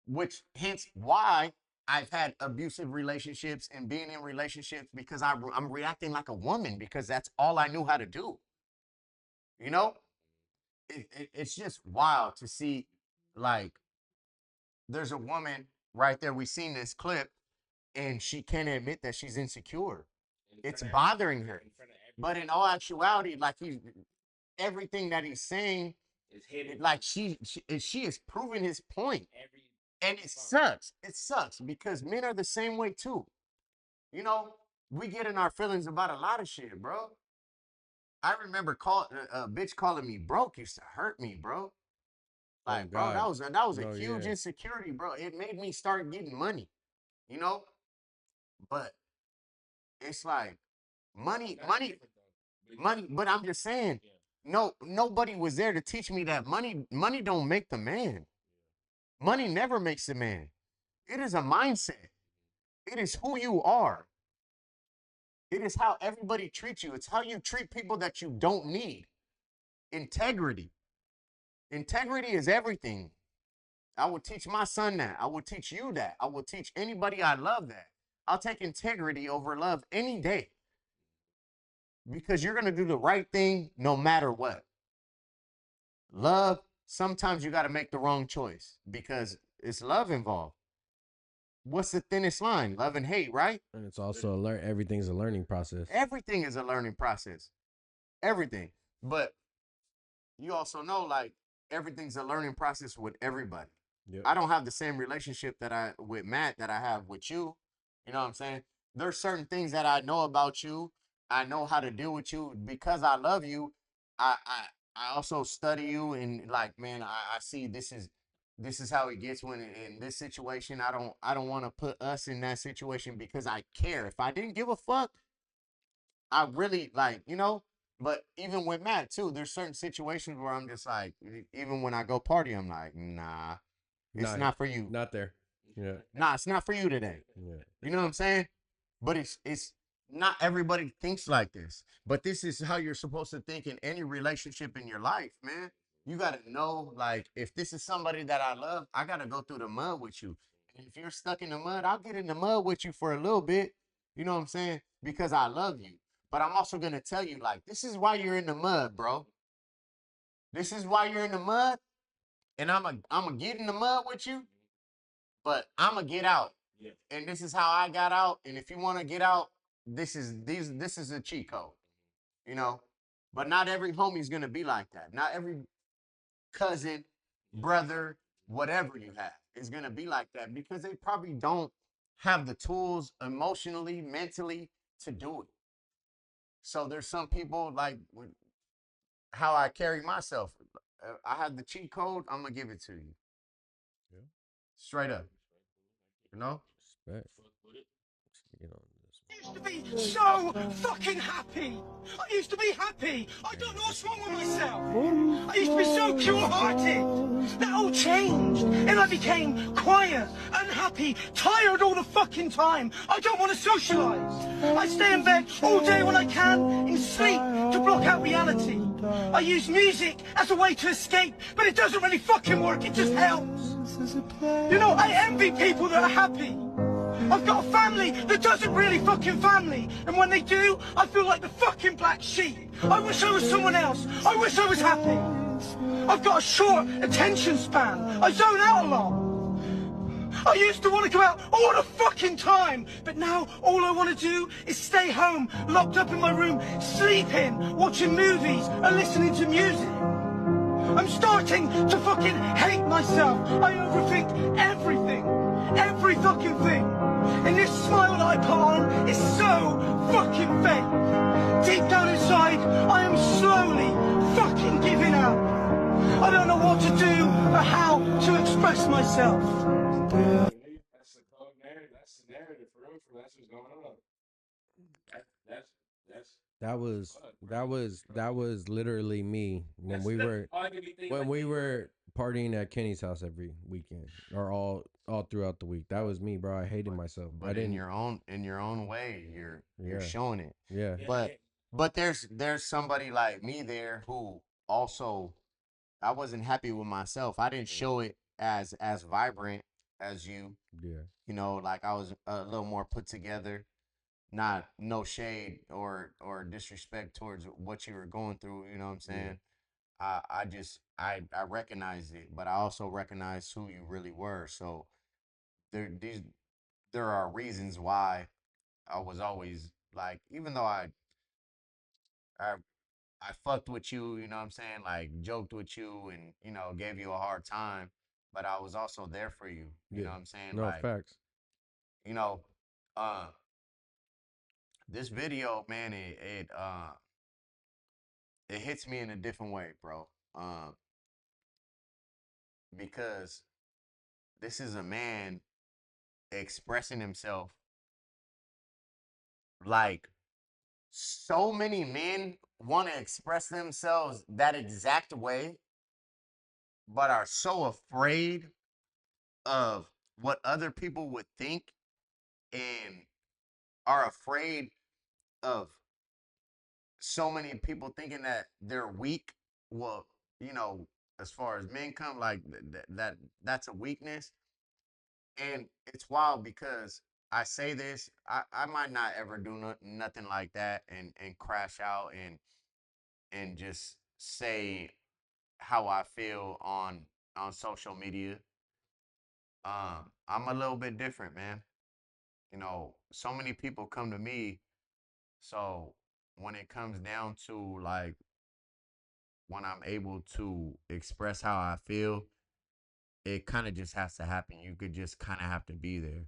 which hence why I've had abusive relationships and being in relationships, because I'm reacting like a woman, because that's all I knew how to do. You know, it's just wild to see, like, there's a woman right there. We seen this clip, and she can't admit that she's insecure. it's bothering her. But in all actuality, like everything that he's saying, like she is proving his point, and it sucks. It sucks because men are the same way too. You know, we get in our feelings about a lot of shit, bro. I remember a bitch calling me broke used to hurt me, bro. Like, bro, God. that was a No, huge yeah. insecurity, bro. It made me start getting money, you know. But it's like money. But I'm just saying, no, nobody was there to teach me that money don't make the man. Money never makes the man. It is a mindset. It is who you are. It is how everybody treats you. It's how you treat people that you don't need. Integrity. Integrity is everything. I will teach my son that. I will teach you that. I will teach anybody I love that. I'll take integrity over love any day because you're going to do the right thing no matter what. Love, sometimes you got to make the wrong choice because it's love involved. What's the thinnest line? Love and hate, right? And it's also everything's a learning process. Everything is a learning process. Everything. But you also know, like, everything's a learning process with everybody. Yep. I don't have the same relationship with Matt that I have with you. You know what I'm saying? There's certain things that I know about you. I know how to deal with you because I love you. I also study you and like, man, I see this is how it gets when in this situation. I don't want to put us in that situation because I care. If I didn't give a fuck, I really like, you know. But even with Matt too, there's certain situations where I'm just like, even when I go party, I'm like, nah, it's not for you. Not there. Yeah. Nah, it's not for you today. Yeah. You know what I'm saying? But it's not everybody thinks like this. But this is how you're supposed to think in any relationship in your life, man. You gotta know, like, if this is somebody that I love, I gotta go through the mud with you. And if you're stuck in the mud, I'll get in the mud with you for a little bit. You know what I'm saying? Because I love you. But I'm also gonna tell you, like, this is why you're in the mud, bro. This is why you're in the mud. And I'm get in the mud with you, but I'm gonna get out. And this is how I got out. And if you want to get out, this is a cheat code, you know. But not every homie's gonna be like that. Not every cousin, brother, whatever you have is gonna be like that because they probably don't have the tools emotionally, mentally to do it. So there's some people like how I carry myself. I have the cheat code. I'm gonna give it to you, straight up. You know. Respect. Used to be so fucking happy. I used to be happy. I don't know what's wrong with myself. I used to be so pure-hearted. That all changed, and I became quiet, unhappy, tired all the fucking time. I don't want to socialize. I stay in bed all day when I can, in sleep, to block out reality. I use music as a way to escape, but it doesn't really fucking work. It just helps. You know, I envy people that are happy. I've got a family that doesn't really fucking family. And when they do, I feel like the fucking black sheep. I wish I was someone else. I wish I was happy. I've got a short attention span. I zone out a lot. I used to want to go out all the fucking time. But now all I want to do is stay home, locked up in my room, sleeping, watching movies and listening to music. I'm starting to fucking hate myself. I overthink everything. Every fucking thing. And this smile that I put on is so fucking fake. Deep down inside, I am slowly fucking giving up. I don't know what to do or how to express myself. That's the code narrative. That's the narrative for real. That's what's going on. That's That was literally me when we were partying at Kenny's house every weekend or all throughout the week. That was me, bro. I hated myself. But in your own way, you're showing it. Yeah. But there's somebody like me there who also I wasn't happy with myself. I didn't show it as vibrant as you. Yeah. You know, like I was a little more put together. Not no shade or disrespect towards what you were going through, you know what I'm saying? Yeah. I recognized it, but I also recognized who you really were. So there are reasons why I was always Like, even though I I fucked with you, you know what I'm saying? Like, joked with you and, you know, gave you a hard time, but I was also there for you. You Yeah. know what I'm saying? No Like, facts. you know, uh, this video, man, it hits me in a different way, bro. Because this is a man expressing himself like so many men want to express themselves that exact way, but are so afraid of what other people would think and are afraid of so many people thinking that they're weak. Well, you know, as far as men come, like that's a weakness. And it's wild because I say this, I might not ever do nothing like that and crash out and just say how I feel on social media. I'm a little bit different, man. You know, so many people come to me. So when it comes down to like when I'm able to express how I feel, it kind of just has to happen. You could just kind of have to be there.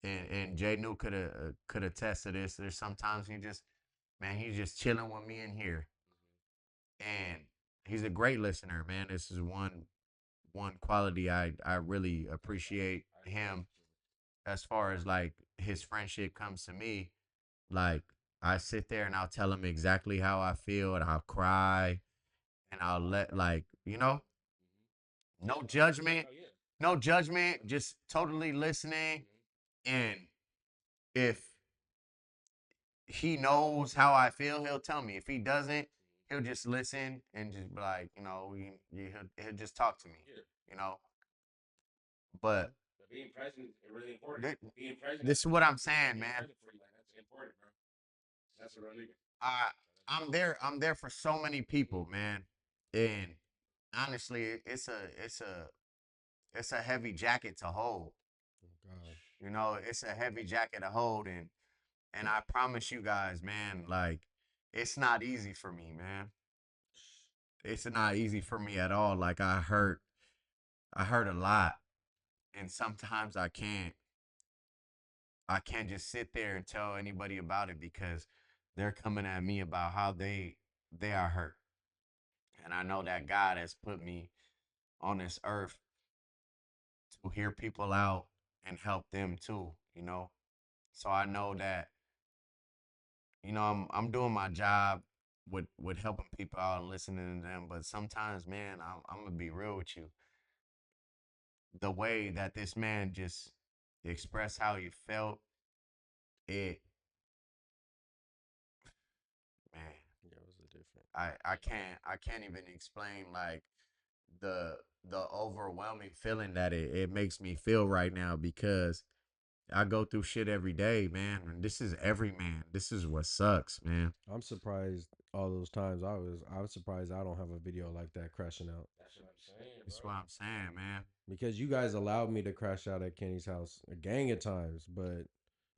And Jay New could attest to this. There's sometimes he just, man, he's just chilling with me in here, and he's a great listener, man. This is one quality I really appreciate him as far as like his friendship comes to me. Like, I sit there and I'll tell him exactly how I feel, and I'll cry, and I'll let, like, you know, no judgment, no judgment, just totally listening. And if he knows how I feel, he'll tell me. If he doesn't, he'll just listen and just be like, you know, he'll just talk to me, you know. But Being present is really important. Being present. this is what I'm saying, man. For you, like, that's important, bro. That's a real nigga. I'm there for so many people, man. And honestly, it's a heavy jacket to hold. God. You know, it's a heavy jacket to hold, and I promise you guys, man, like, it's not easy for me, man. It's not easy for me at all. Like, I hurt a lot, and sometimes I can't just sit there and tell anybody about it because they're coming at me about how they are hurt. And I know that God has put me on this earth to hear people out and help them too, you know. So I know that, you know, I'm doing my job with helping people out and listening to them, but sometimes, man, I'm gonna be real with you. The way that this man just expressed how he felt, it, man, Yeah, it was a different. I can't even explain like the the overwhelming feeling that it makes me feel right now, because I go through shit every day, man. And this is every man. This is what sucks, man. I'm surprised all those times I was surprised I don't have a video like that crashing out. That's what I'm saying, bro. That's what I'm saying, man. Because you guys allowed me to crash out at Kenny's house a gang of times, but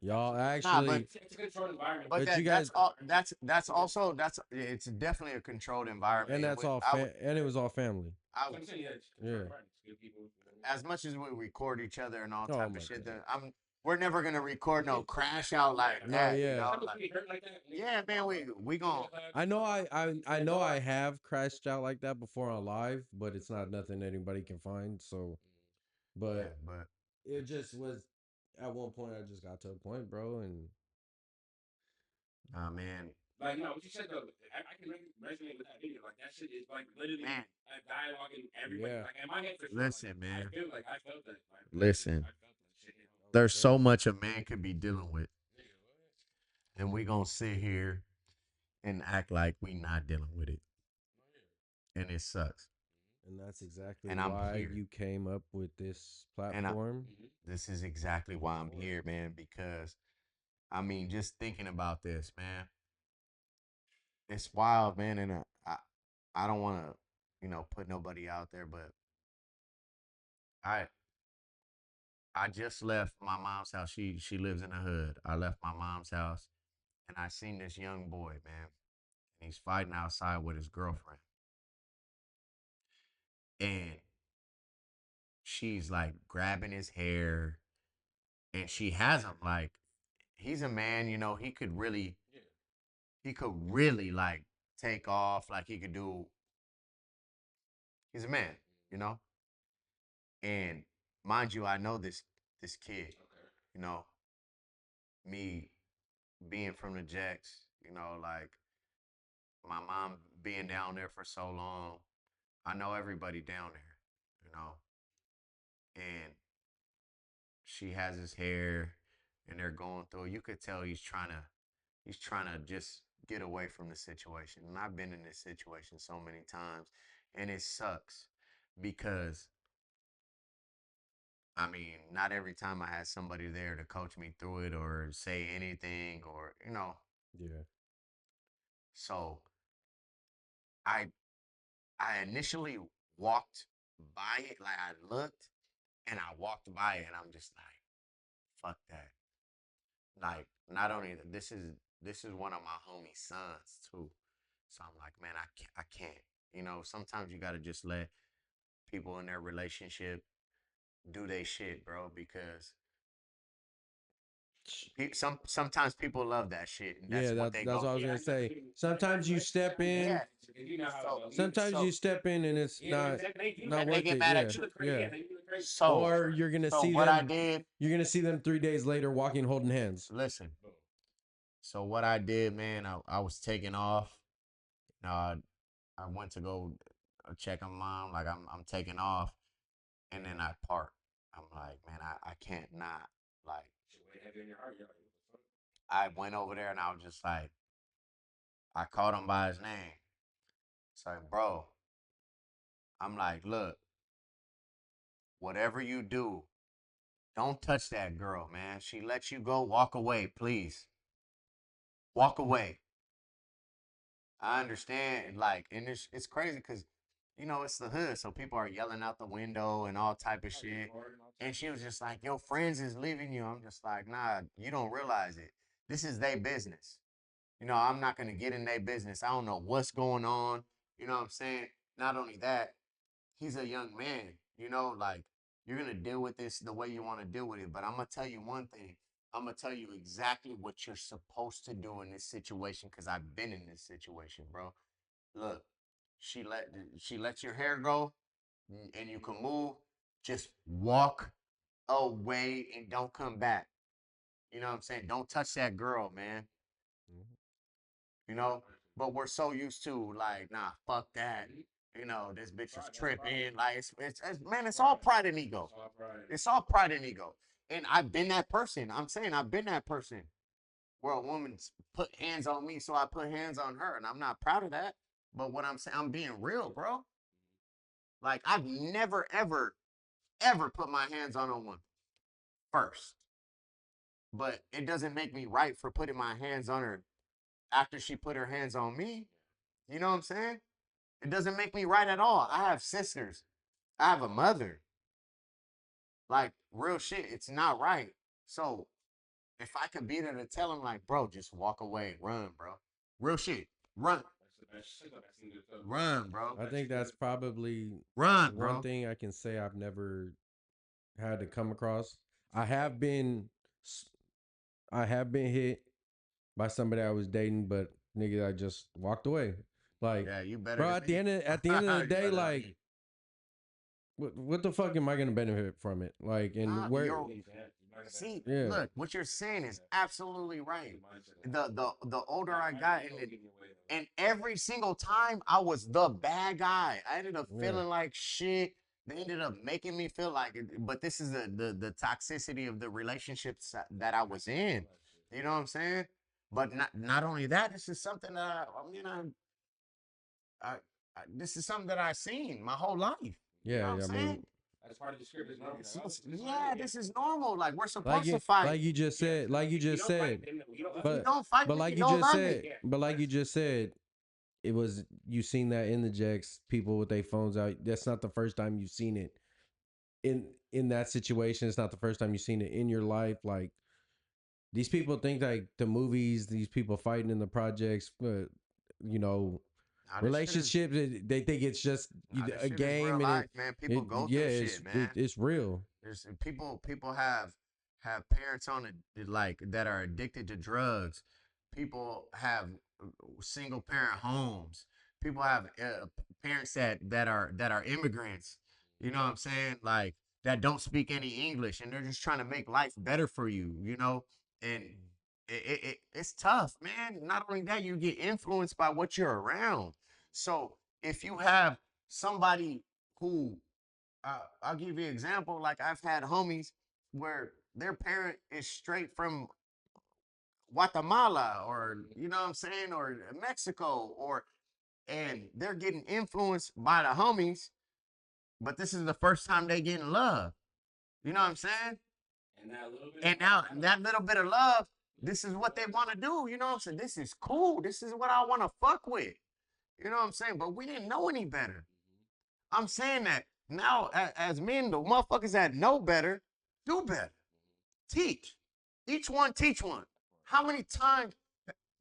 y'all Nah, but actually It's a controlled environment. but but you that's guys all. That's also that's it's definitely a controlled environment. and that's all and it was all family. I So I'm saying, yeah, it's Yeah. controlled environment. It's good people. as much as we record each other and all Oh type my of shit, God. that we're never gonna record no crash out like No, that. yeah. You know? Some Like, people get hurt like that. yeah, man. We gonna. I know I know I have crashed out like that before on live, but it's not nothing anybody can find. So, Yeah, but but it just was at one point I just got to a point, bro, and nah, man. Like, no, what you said though, I can really resonate with that video. Like, that shit is like literally Man. a dialogue in everybody. Yeah. Like, in my head, for sure. Listen, like, man. I feel like I felt that. Like, Listen. I felt that shit. You know? There's so much a man could be dealing with, and we gonna sit here and act like we not dealing with it, and it sucks. and that's exactly And I'm why here. you came up with this And platform. this is exactly why I'm here, man. Because I mean, just thinking about this, man, it's wild, man. And I don't want to, put nobody out there, but I I just left my mom's house. She lives in the hood. I left my mom's house, and I seen this young boy, man, and he's fighting outside with his girlfriend, and she's like grabbing his hair, and she has him like he's a man, you know, he could really like take off, like he could do. He's a man, you know, and mind you, I know this kid, you know, me being from the Jacks, you know, like my mom being down there for so long, I know everybody down there, you know, and she has his hair and they're going through. You could tell he's trying to just get away from the situation. And I've been in this situation so many times, and it sucks because I mean, not every time I had somebody there to coach me through it or say anything or, you know. Yeah. So I I initially walked by it, like I looked and I walked by it and I'm just like, fuck that. Like, not only that, this is one of my homie sons too. So I'm like, man, I can't. You know, sometimes you gotta just let people in their relationship do their shit, bro, because sometimes people love that shit and that's Yeah, what they that's go what I was through. gonna say. Sometimes you step in. Sometimes you step in and it's not And they worth get it. mad Yeah, at you. yeah. So Or you're gonna so see what I them. did, You're gonna see them 3 days later walking, holding hands. listen. So what I did, man, I was taking off. I I went to go check on mom, like I'm taking off, and then I park. I'm like, man, I can't not. Like, I went over there and I was just like, I called him by his name. It's like, bro, I'm like, look, whatever you do, don't touch that girl, man. She lets you go, walk away, please. Walk away. I understand, like, and it's crazy because, you know, it's the hood, so people are yelling out the window and all type of shit. And she was just like, "Your friends is leaving you." I'm just like, "Nah, you don't realize it. This is their business. You know, I'm not gonna get in their business. I don't know what's going on. You know what I'm saying? Not only that, he's a young man. You know, like you're gonna deal with this the way you want to deal with it. But I'm gonna tell you one thing. I'm gonna tell you exactly what you're supposed to do in this situation because I've been in this situation, bro. Look, she lets your hair go, and you can move. Just walk away and don't come back. You know what I'm saying? Don't touch that girl, man. You know, but we're so used to like, nah, fuck that. You know, this bitch is tripping. Like, it's man, it's all pride and ego. It's all pride and ego. And I've been that person. I'm saying I've been that person where a woman's put hands on me, so I put hands on her, and I'm not proud of that. But what I'm saying, I'm being real, bro. Like, I've never, ever, ever put my hands on a woman first. But it doesn't make me right for putting my hands on her after she put her hands on me. You know what I'm saying? It doesn't make me right at all. I have sisters. I have a mother. Like, real shit, it's not right. So, if I could be there to tell him, like, bro, just walk away, run, bro. Real shit, run. Run, bro. I think that's probably Run, one bro. thing I can say I've never had to come across. I have been, I have been hit by somebody I was dating, but nigga, I just walked away. Like, Yeah, you better bro, than at the me. end of the You day, better than like, me. what the fuck am I gonna benefit from it? Like, and where? See, Yeah, look, what you're saying is absolutely right. The older I got, and every single time I was the bad guy. I ended up yeah, feeling like shit. They ended up making me feel like it. But this is the toxicity of the relationships that I was in. You know what I'm saying? But not only that, this is something that I mean I, this is something that I've seen my whole life. You know what I'm yeah. I mean, saying? That's part of the script. It's normal. Yeah, this is normal. Like we're like supposed to you, fight. like you just said, like you just said, If you but don't fight but me, like you you don't just love said, me. but like you just said, it was you seen that in the Jacks, people with their phones out. That's not the first time you've seen it in that situation. It's not the first time you've seen it in your life. Like these people think like the movies, these people fighting in the projects, you know, Nah, this shit is relationships. They think it's just this a shit is real game, and life, man. People go yeah, through shit, man. it's real. There's people have parents on it like that are addicted to drugs. People have single parent homes. People have parents that are immigrants. You know what I'm saying? Like that don't speak any English, and they're just trying to make life better for you. You know, and it's tough, man. Not only that, you get influenced by what you're around. So if you have somebody who I'll give you an example. Like I've had homies where their parent is straight from Guatemala, or you know what I'm saying, or Mexico, or and they're getting influenced by the homies, but this is the first time they getting love. You know what I'm saying? And that little bit. And now that little bit of love, this is what they want to do. You know what I'm saying? This is cool. This is what I want to fuck with. You know what I'm saying? But we didn't know any better. I'm saying that now, as men, the motherfuckers that know better, do better. Teach. Each one teach one. How many times,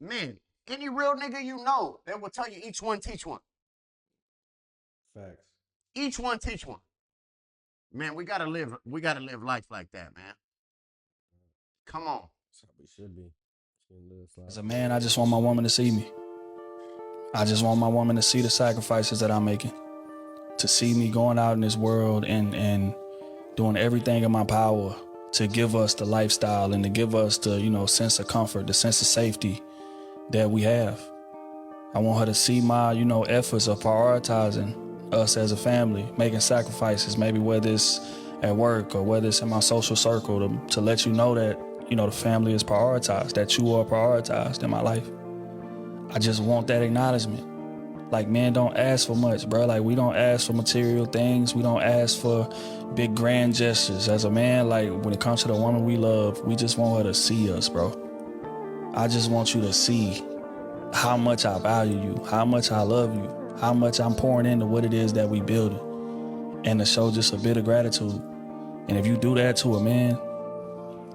man, any real nigga you know, they will tell you each one teach one. Facts. Each one teach one. Man, we gotta live life like that, man. Come on. That's how we should be. As a man, I just want my woman to see me. I just want my woman to see the sacrifices that I'm making. To see me going out in this world and doing everything in my power to give us the lifestyle and to give us the, sense of comfort, the sense of safety that we have. I want her to see my, efforts of prioritizing us as a family, making sacrifices, maybe whether it's at work or whether it's in my social circle, to let you know that, the family is prioritized, that you are prioritized in my life. I just want that acknowledgement. Like, men don't ask for much, bro. Like, we don't ask for material things. We don't ask for big grand gestures. As a man, like, when it comes to the woman we love, we just want her to see us, bro. I just want you to see how much I value you, how much I love you, how much I'm pouring into what it is that we building, and to show just a bit of gratitude. And if you do that to a man,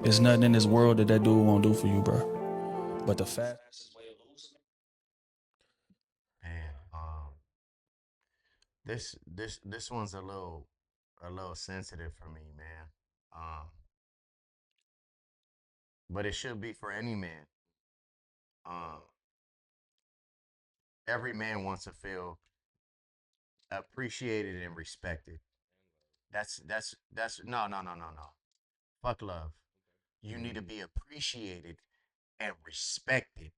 there's nothing in this world that dude won't do for you, bro. But the fastest way of losing it. Man, this one's a little sensitive for me, man. But it should be for any man. Every man wants to feel appreciated and respected. That's no. Fuck love. You need to be appreciated and respected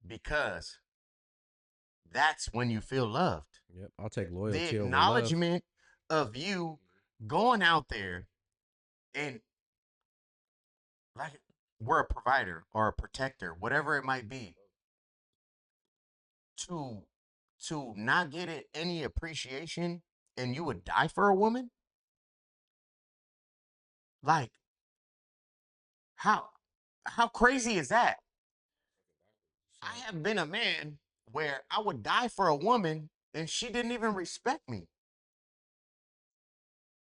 because that's when you feel loved. Yep, I'll take The loyalty over love. acknowledgement of you going out there and like we're a provider or a protector, whatever it might be, to not get it any appreciation and you would die for a woman? Like how crazy is that? I have been a man where I would die for a woman and she didn't even respect me.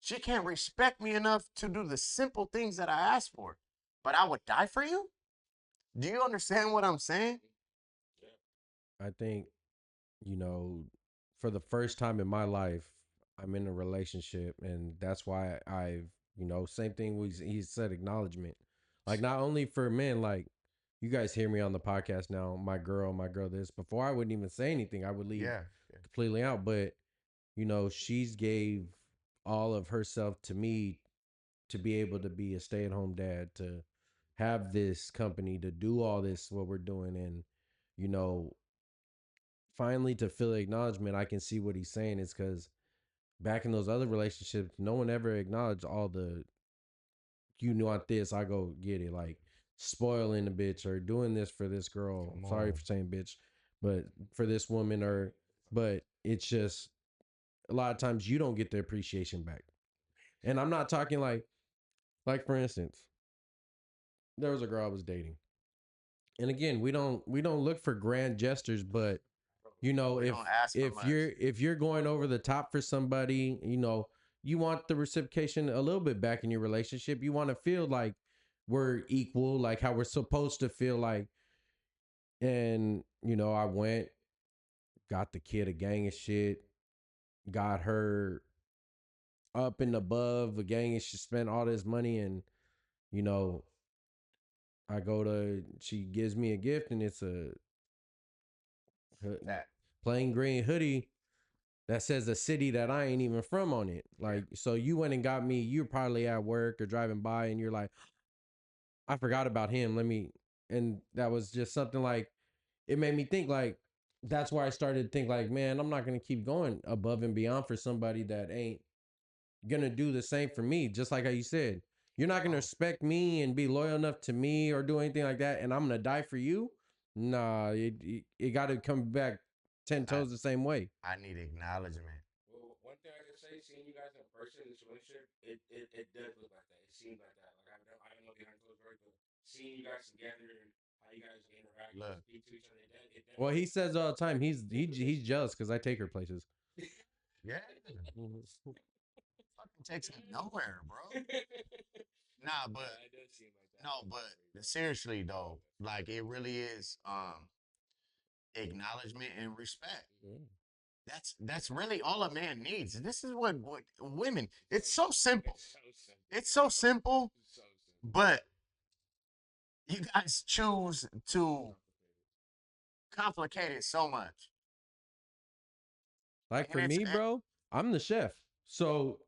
She can't respect me enough to do the simple things that I asked for. But I would die for you? Do you understand what I'm saying? I think, for the first time in my life, I'm in a relationship, and that's why I've, same thing he said, acknowledgement. Like, not only for men, like, you guys hear me on the podcast now, my girl this. Before I wouldn't even say anything. I would leave completely out. But, she's gave all of herself to me to be able to be a stay-at-home dad, to have this company, to do all this, what we're doing. And, finally to feel acknowledgement, I can see what he's saying is because back in those other relationships, no one ever acknowledged all the, you want this, I go get it. Like spoiling the bitch or doing this for this girl. Sorry for saying bitch, but for this woman but it's just a lot of times you don't get the appreciation back. And I'm not talking like for instance, there was a girl I was dating. And again, we don't look for grand gestures, but if you're going over the top for somebody, you want the reciprocation a little bit back in your relationship. You want to feel like we're equal, like how we're supposed to feel like. And, you know, I went, got the kid a gang of shit, got her up and above a gang and she spent all this money. And, you know, she gives me a gift and it's a plain green hoodie that says a city that I ain't even from on it. Like, so you went and got me, you're probably at work or driving by and you're like, I forgot about him. And that was just something like, it made me think like, that's why I started to think like, man, I'm not going to keep going above and beyond for somebody that ain't going to do the same for me. Just like how you said, you're not going to respect me and be loyal enough to me or do anything like that. And I'm going to die for you. Nah, it got to come back 10 toes the same way. I need acknowledgement. Well, one thing I can say, seeing you guys in person in this relationship, it does look like that. It seems like that. Like I don't know behind closed doors, but seeing you guys together and how you guys interact and speak to each other, Well, he says all the time he's jealous because I take her places. Yeah. Fucking takes me nowhere, bro. Nah, but no, but seriously though, like it really is acknowledgement and respect. That's really all a man needs. This is what women. It's so simple. It's so simple, but you guys choose to complicate it so much. Like for me, bro, I'm the chef. So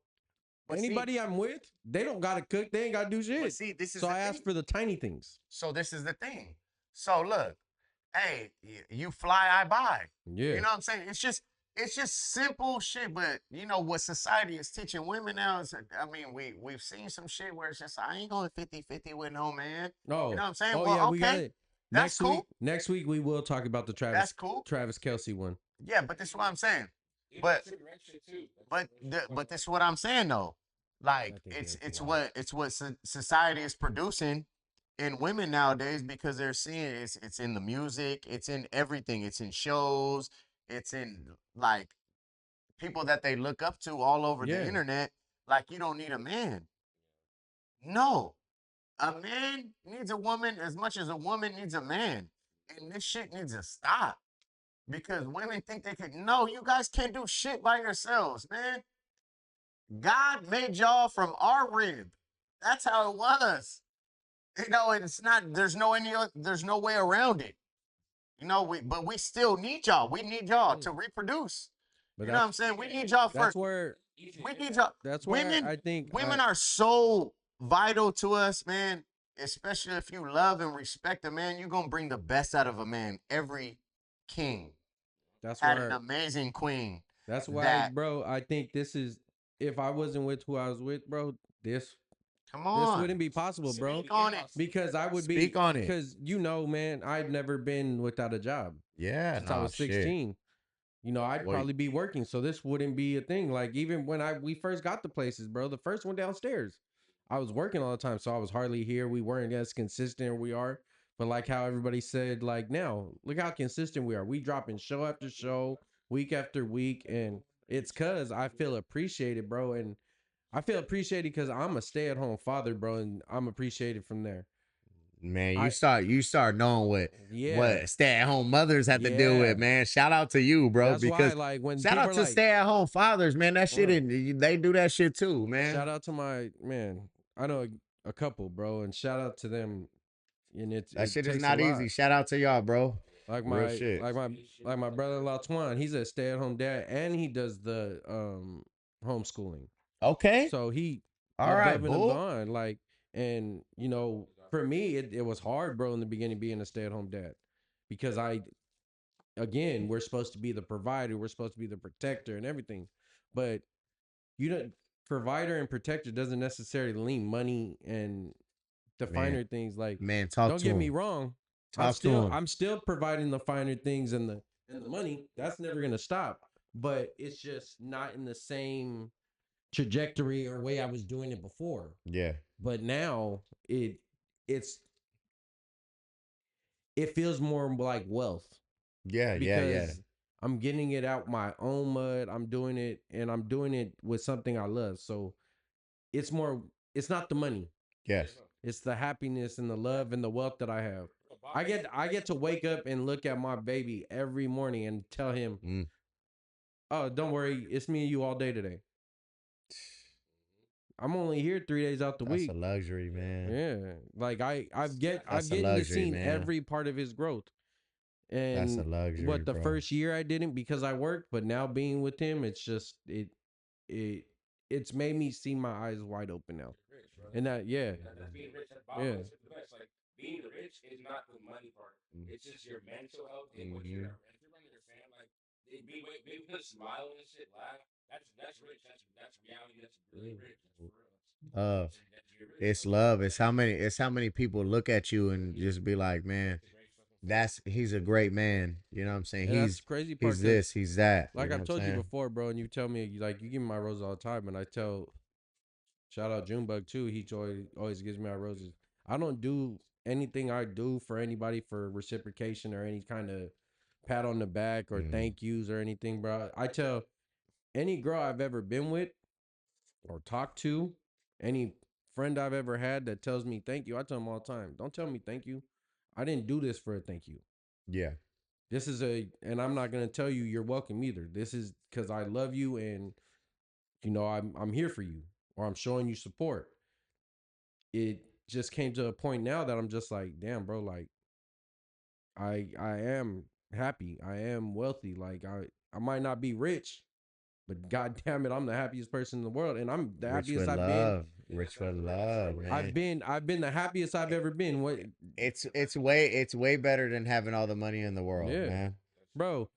anybody I'm with, they don't gotta cook. They ain't gotta do shit. See, this is so the I ask thing. for the tiny things. So this is the thing. So look, hey, you fly, I buy. Yeah. You know what I'm saying? It's just simple shit. But you know what society is teaching women now is, I mean, we've seen some shit where it's just, I ain't going 50-50 with no man. No. You know what I'm saying? Oh Well, yeah, we got okay. it. That's cool. Next week we will talk about the That's cool. Travis Kelce one. Yeah, but this is what I'm saying. But this is what I'm saying though. Like it's what society is producing in women nowadays because they're seeing it's in the music, it's in everything, it's in shows, it's in like people that they look up to all over the internet. Like you don't need a man. No, a man needs a woman as much as a woman needs a man, and this shit needs to stop. Because women think they can. No, you guys can't do shit by yourselves, man. God made y'all from our rib. That's how it was. You know, it's not. There's no way around it. You know, but we still need y'all. We need y'all to reproduce. But you know what I'm saying? We need y'all for. We need y'all. That's where women. I think women are so vital to us, man. Especially if you love and respect a man, you're gonna bring the best out of a man. Every king had an amazing queen. That's why, bro, I think this is, if I wasn't with who I was with, bro, this wouldn't be possible, bro. Speak on it. Because I would be. Speak on it. Because, you know, man, I'd never been without a job. Yeah, since I was 16. You know, I'd probably be working, so this wouldn't be a thing. Like, even when we first got the places, bro, the first one downstairs, I was working all the time, so I was hardly here. We weren't as consistent as we are. But like how everybody said, like now, look how consistent we are. We dropping show after show, week after week, and it's cause I feel appreciated, bro. And I feel appreciated because I'm a stay-at-home father, bro, and I'm appreciated from there. Man, you start knowing what stay-at-home mothers have to deal with, man. Shout out to you, bro. That's because why, like, when shout out people to are like, stay-at-home fathers, man. That shit, they do that shit too, man. Shout out to my man. I know a couple, bro, and shout out to them. And that shit is not easy. Shout out to y'all, bro. Like Real shit. like my brother-in-law Twan, he's a stay-at-home dad, and he does the homeschooling. Okay. So he all right, above and beyond, like, and you know, for me, it was hard, bro, in the beginning being a stay-at-home dad, because we're supposed to be the provider, we're supposed to be the protector and everything, but you don't. Provider and protector doesn't necessarily mean money and the finer things. Like, man, don't get me wrong. I'm still providing the finer things and the money. That's never gonna stop. But it's just not in the same trajectory or way I was doing it before. Yeah. But now it feels more like wealth. Yeah, because I'm getting it out my own mud. I'm doing it, and I'm doing it with something I love. So it's not the money. Yes. It's the happiness and the love and the wealth that I have. I get to wake up and look at my baby every morning and tell him, "Oh, don't worry, it's me and you all day today. I'm only here 3 days out the week." That's a luxury, man. Yeah, like I've That's a getting to luxury, see man. every part of his growth. That's a And luxury, what the bro. first year I didn't because I worked, but now being with him, it's just it it's made me see my eyes wide open now. And that That's being rich. That's yeah. Bob said the best. Like being rich is not the money part. It's just your mental health and what you're if you're running your family, like being able to smile and shit, laugh. That's rich. That's reality. That's really rich. That's for real. It's love. It's how many people look at you and just be like, man, he's a great man. You know what I'm saying? And that's the crazy part He's because this, he's that. You like know I've what I'm told you saying? before, bro, and you tell me like you give me my roses all the time, and I tell shout out Junebug too. He always gives me my roses. I don't do anything I do for anybody for reciprocation or any kind of pat on the back or thank yous or anything, bro. I tell any girl I've ever been with or talked to, any friend I've ever had that tells me thank you, I tell them all the time, don't tell me thank you. I didn't do this for a thank you. Yeah. This is and I'm not gonna tell you you're welcome either. This is because I love you and I'm here for you or I'm showing you support. It just came to a point now that I'm just like, damn, bro, like I am happy. I am wealthy. Like I might not be rich, but god damn it, I'm the happiest person in the world. And I'm the Rich happiest with I've been. love. Rich with love, man. I've been the happiest I've ever been. What It's way better than having all the money in the world, yeah. man. Bro,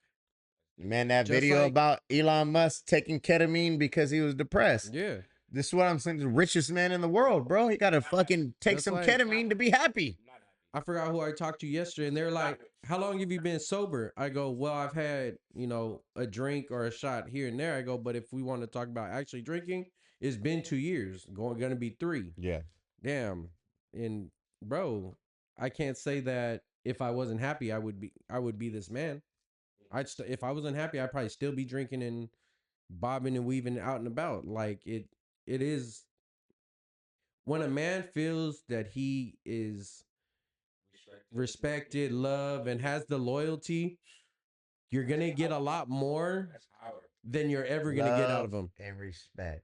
Man, that just video like about Elon Musk taking ketamine because he was depressed. yeah. This is what I'm saying. The richest man in the world, bro. He got to fucking take Just some like ketamine to be happy. I forgot who I talked to yesterday, and they're like, "How long have you been sober?" I go, "Well, I've had a drink or a shot here and there." I go, "But if we want to talk about actually drinking, it's been 2 years, gonna be 3. Yeah. Damn." And bro, I can't say that if I wasn't happy, I would be this man. If I wasn't happy, I'd probably still be drinking and bobbing and weaving out and about. Like it is when a man feels that he is respected, loved, and has the loyalty, you're gonna get a lot more than you're ever gonna get out of Love him. and respect.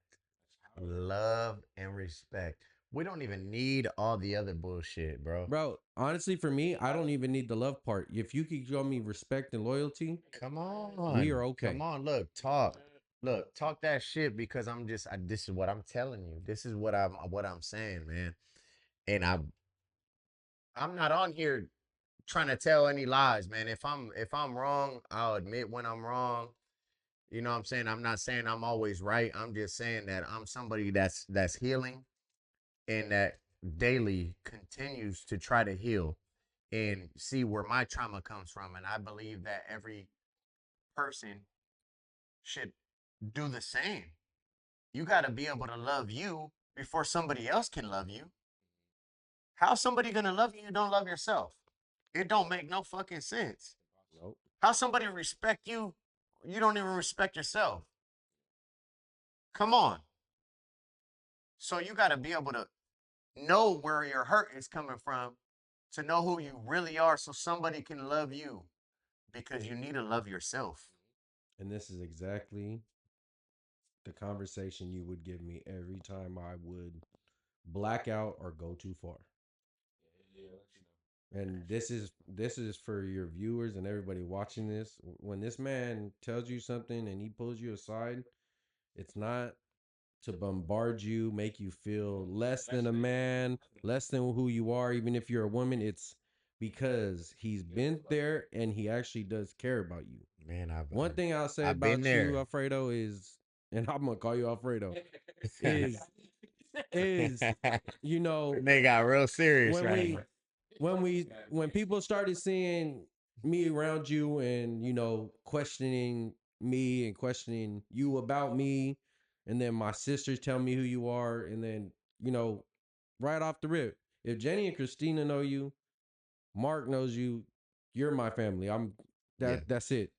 Love and respect. We don't even need all the other bullshit, bro. Bro, honestly, for me, I don't even need the love part. If you could show me respect and loyalty, Come on. we are okay. Come on. Look, talk. Look, talk that shit because this is what I'm telling you. This is what I'm saying, man. And I'm not on here trying to tell any lies, man. If I'm wrong, I'll admit when I'm wrong. You know what I'm saying? I'm not saying I'm always right. I'm just saying that I'm somebody that's healing and that daily continues to try to heal and see where my trauma comes from. And I believe that every person should do the same. You got to be able to love you before somebody else can love you. How's somebody going to love you don't love yourself? It don't make no fucking sense. Nope. How somebody respect you, you don't even respect yourself. Come on. So you got to be able to know where your hurt is coming from to know who you really are so somebody can love you because you need to love yourself. And this is exactly the conversation you would give me every time I would black out or go too far. And this is for your viewers and everybody watching this. When this man tells you something and he pulls you aside, it's not to bombard you, make you feel less than a man, less than who you are, even if you're a woman. It's because he's been there and he actually does care about you. Man, One thing I'll say I've been about you, there. Alfredo, is, and I'm gonna call you Alfredo, is They got real serious when right when people started seeing me around you and questioning me and questioning you about me, and then my sisters tell me who you are, and then right off the rip, if Jenny and Christina know you, Mark knows you, you're my family. That's it.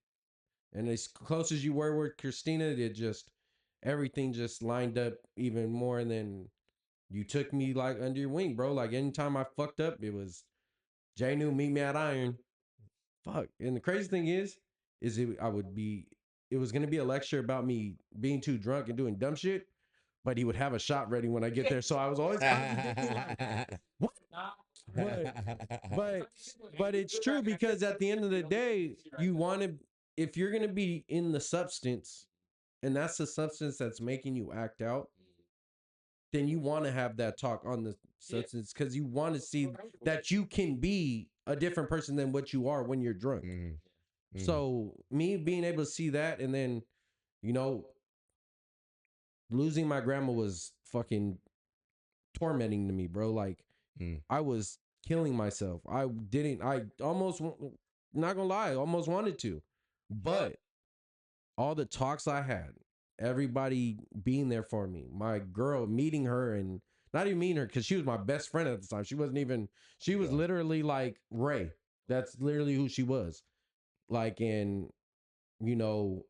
And as close as you were with Christina, everything just lined up even more. And then you took me like under your wing, bro. Like anytime I fucked up, it was Jay knew meet me at Iron. Fuck. And the crazy thing is it was gonna be a lecture about me being too drunk and doing dumb shit, but he would have a shot ready when I get there. So I was always contradicting like, what? But it's true because at the end of the day, you want to, if you're gonna be in the substance, and that's the substance that's making you act out, then you want to have that talk on the substance because you want to see that you can be a different person than what you are when you're drunk. So me being able to see that, and then, you know, losing my grandma was fucking tormenting to me, bro. Like I was killing myself. I almost, not gonna lie, almost wanted to, but all the talks I had, everybody being there for me, my girl, meeting her, and not even meeting her because she was my best friend at the time. She wasn't even, she was literally like Ray. That's literally who she was. Like, and you know,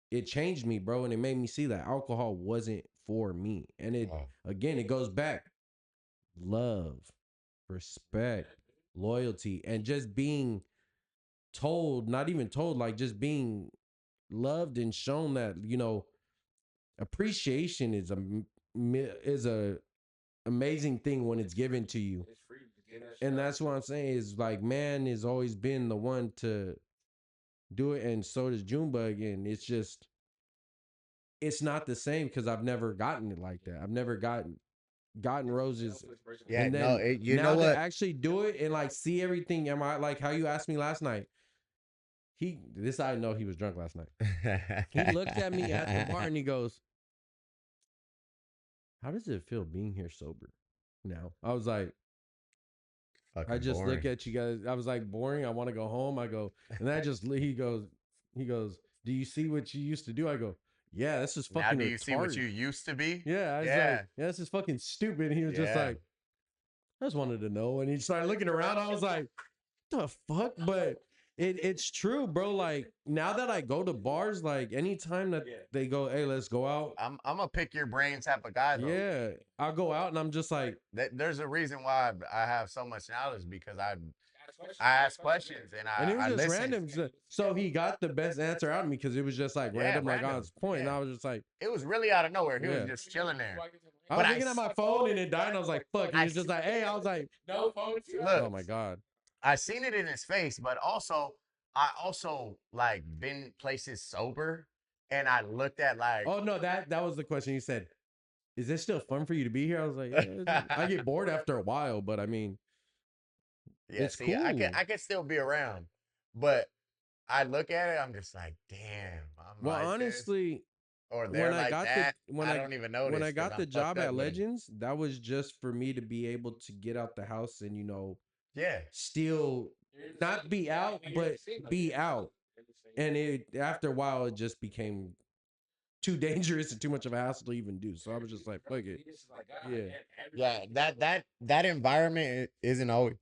it changed me, bro. And it made me see that alcohol wasn't for me. And it, again, it goes back. Love, respect, loyalty, and just being told, not even told, like just being loved and shown that, you know, appreciation is a amazing thing when it's given to you. And that's what I'm saying is like, man has always been the one to do it, and so does Junebug. And it's just, it's not the same because I've never gotten it like that. I've never gotten roses. Yeah, and then no, you now know to what? actually do it and like see everything. Am I like how you asked me last night? I know he was drunk last night. He looked at me at the bar and he goes, "How does it feel being here sober now?" I was like, Fucking I just boring. look at you guys. I was like, boring. I want to go home. I go, and I just, he goes, do you see what you used to do? I go, yeah, this is fucking Now do you see what retarded. you used to be? Yeah, I was like, yeah, this is fucking stupid. And he was just Yeah. like, I just wanted to know. And he started looking around. I was like, the fuck? But it's true, bro. Like now that I go to bars, like anytime that they go, hey, let's go out. I'm a pick your brain type of guy though. Yeah, I'll go out and I'm just like, There's a reason why I have so much knowledge because I ask questions and and it was I just listen. random. So he got the best answer out of me because it was just like random, like on his point. And I was just like, it was really out of nowhere. He was just chilling there. I was looking at my phone and it died. And I was like, fuck. And he was just like, hey, I was like, no phone. Look, oh my God. I seen it in his face, but also I also like been places sober and I looked at like, oh no, that was the question. He said, is it still fun for you to be here? I was like, yeah, I get bored after a while, but I mean, yeah, it's see, cool. I can still be around, but I look at it, I'm just like, damn. I'm well, like honestly, this, or they're like that. I don't even know. When I got the job at Legends, that was just for me to be able to get out the house and, you know, still not be out, but be out. And it, after a while, it just became too dangerous and too much of a hassle to even do. So I was just like, fuck it. Yeah, that environment isn't always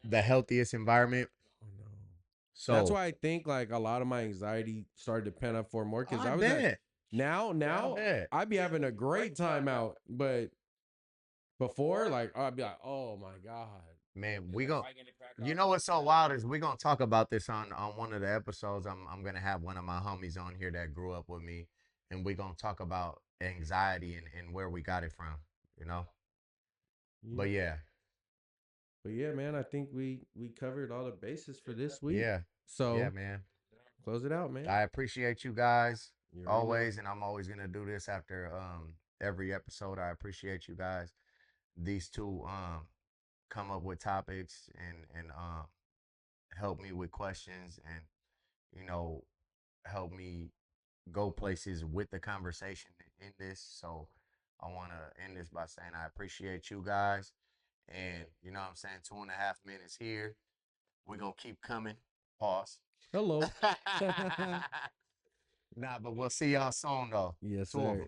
the healthiest environment. So that's why I think like a lot of my anxiety started to pen up for more because I was bet. now I'd be having a great time out, but before, like, I'd be like, oh my God. Man, you know what's so wild is we gonna talk about this on one of the episodes. I'm gonna have one of my homies on here that grew up with me, and we gonna talk about anxiety and where we got it from, you know. But yeah, man, I think we covered all the bases for this week. Yeah. So yeah, man. Close it out, man. I appreciate you guys always, and I'm always gonna do this after every episode. I appreciate you guys. These two come up with topics and help me with questions and, you know, help me go places with the conversation in this. So I want to end this by saying I appreciate you guys. And, you know what I'm saying, 2.5 minutes here. We're going to keep coming. Pause. Hello. Nah, but we'll see y'all soon, though. Yes, Two of sir. them.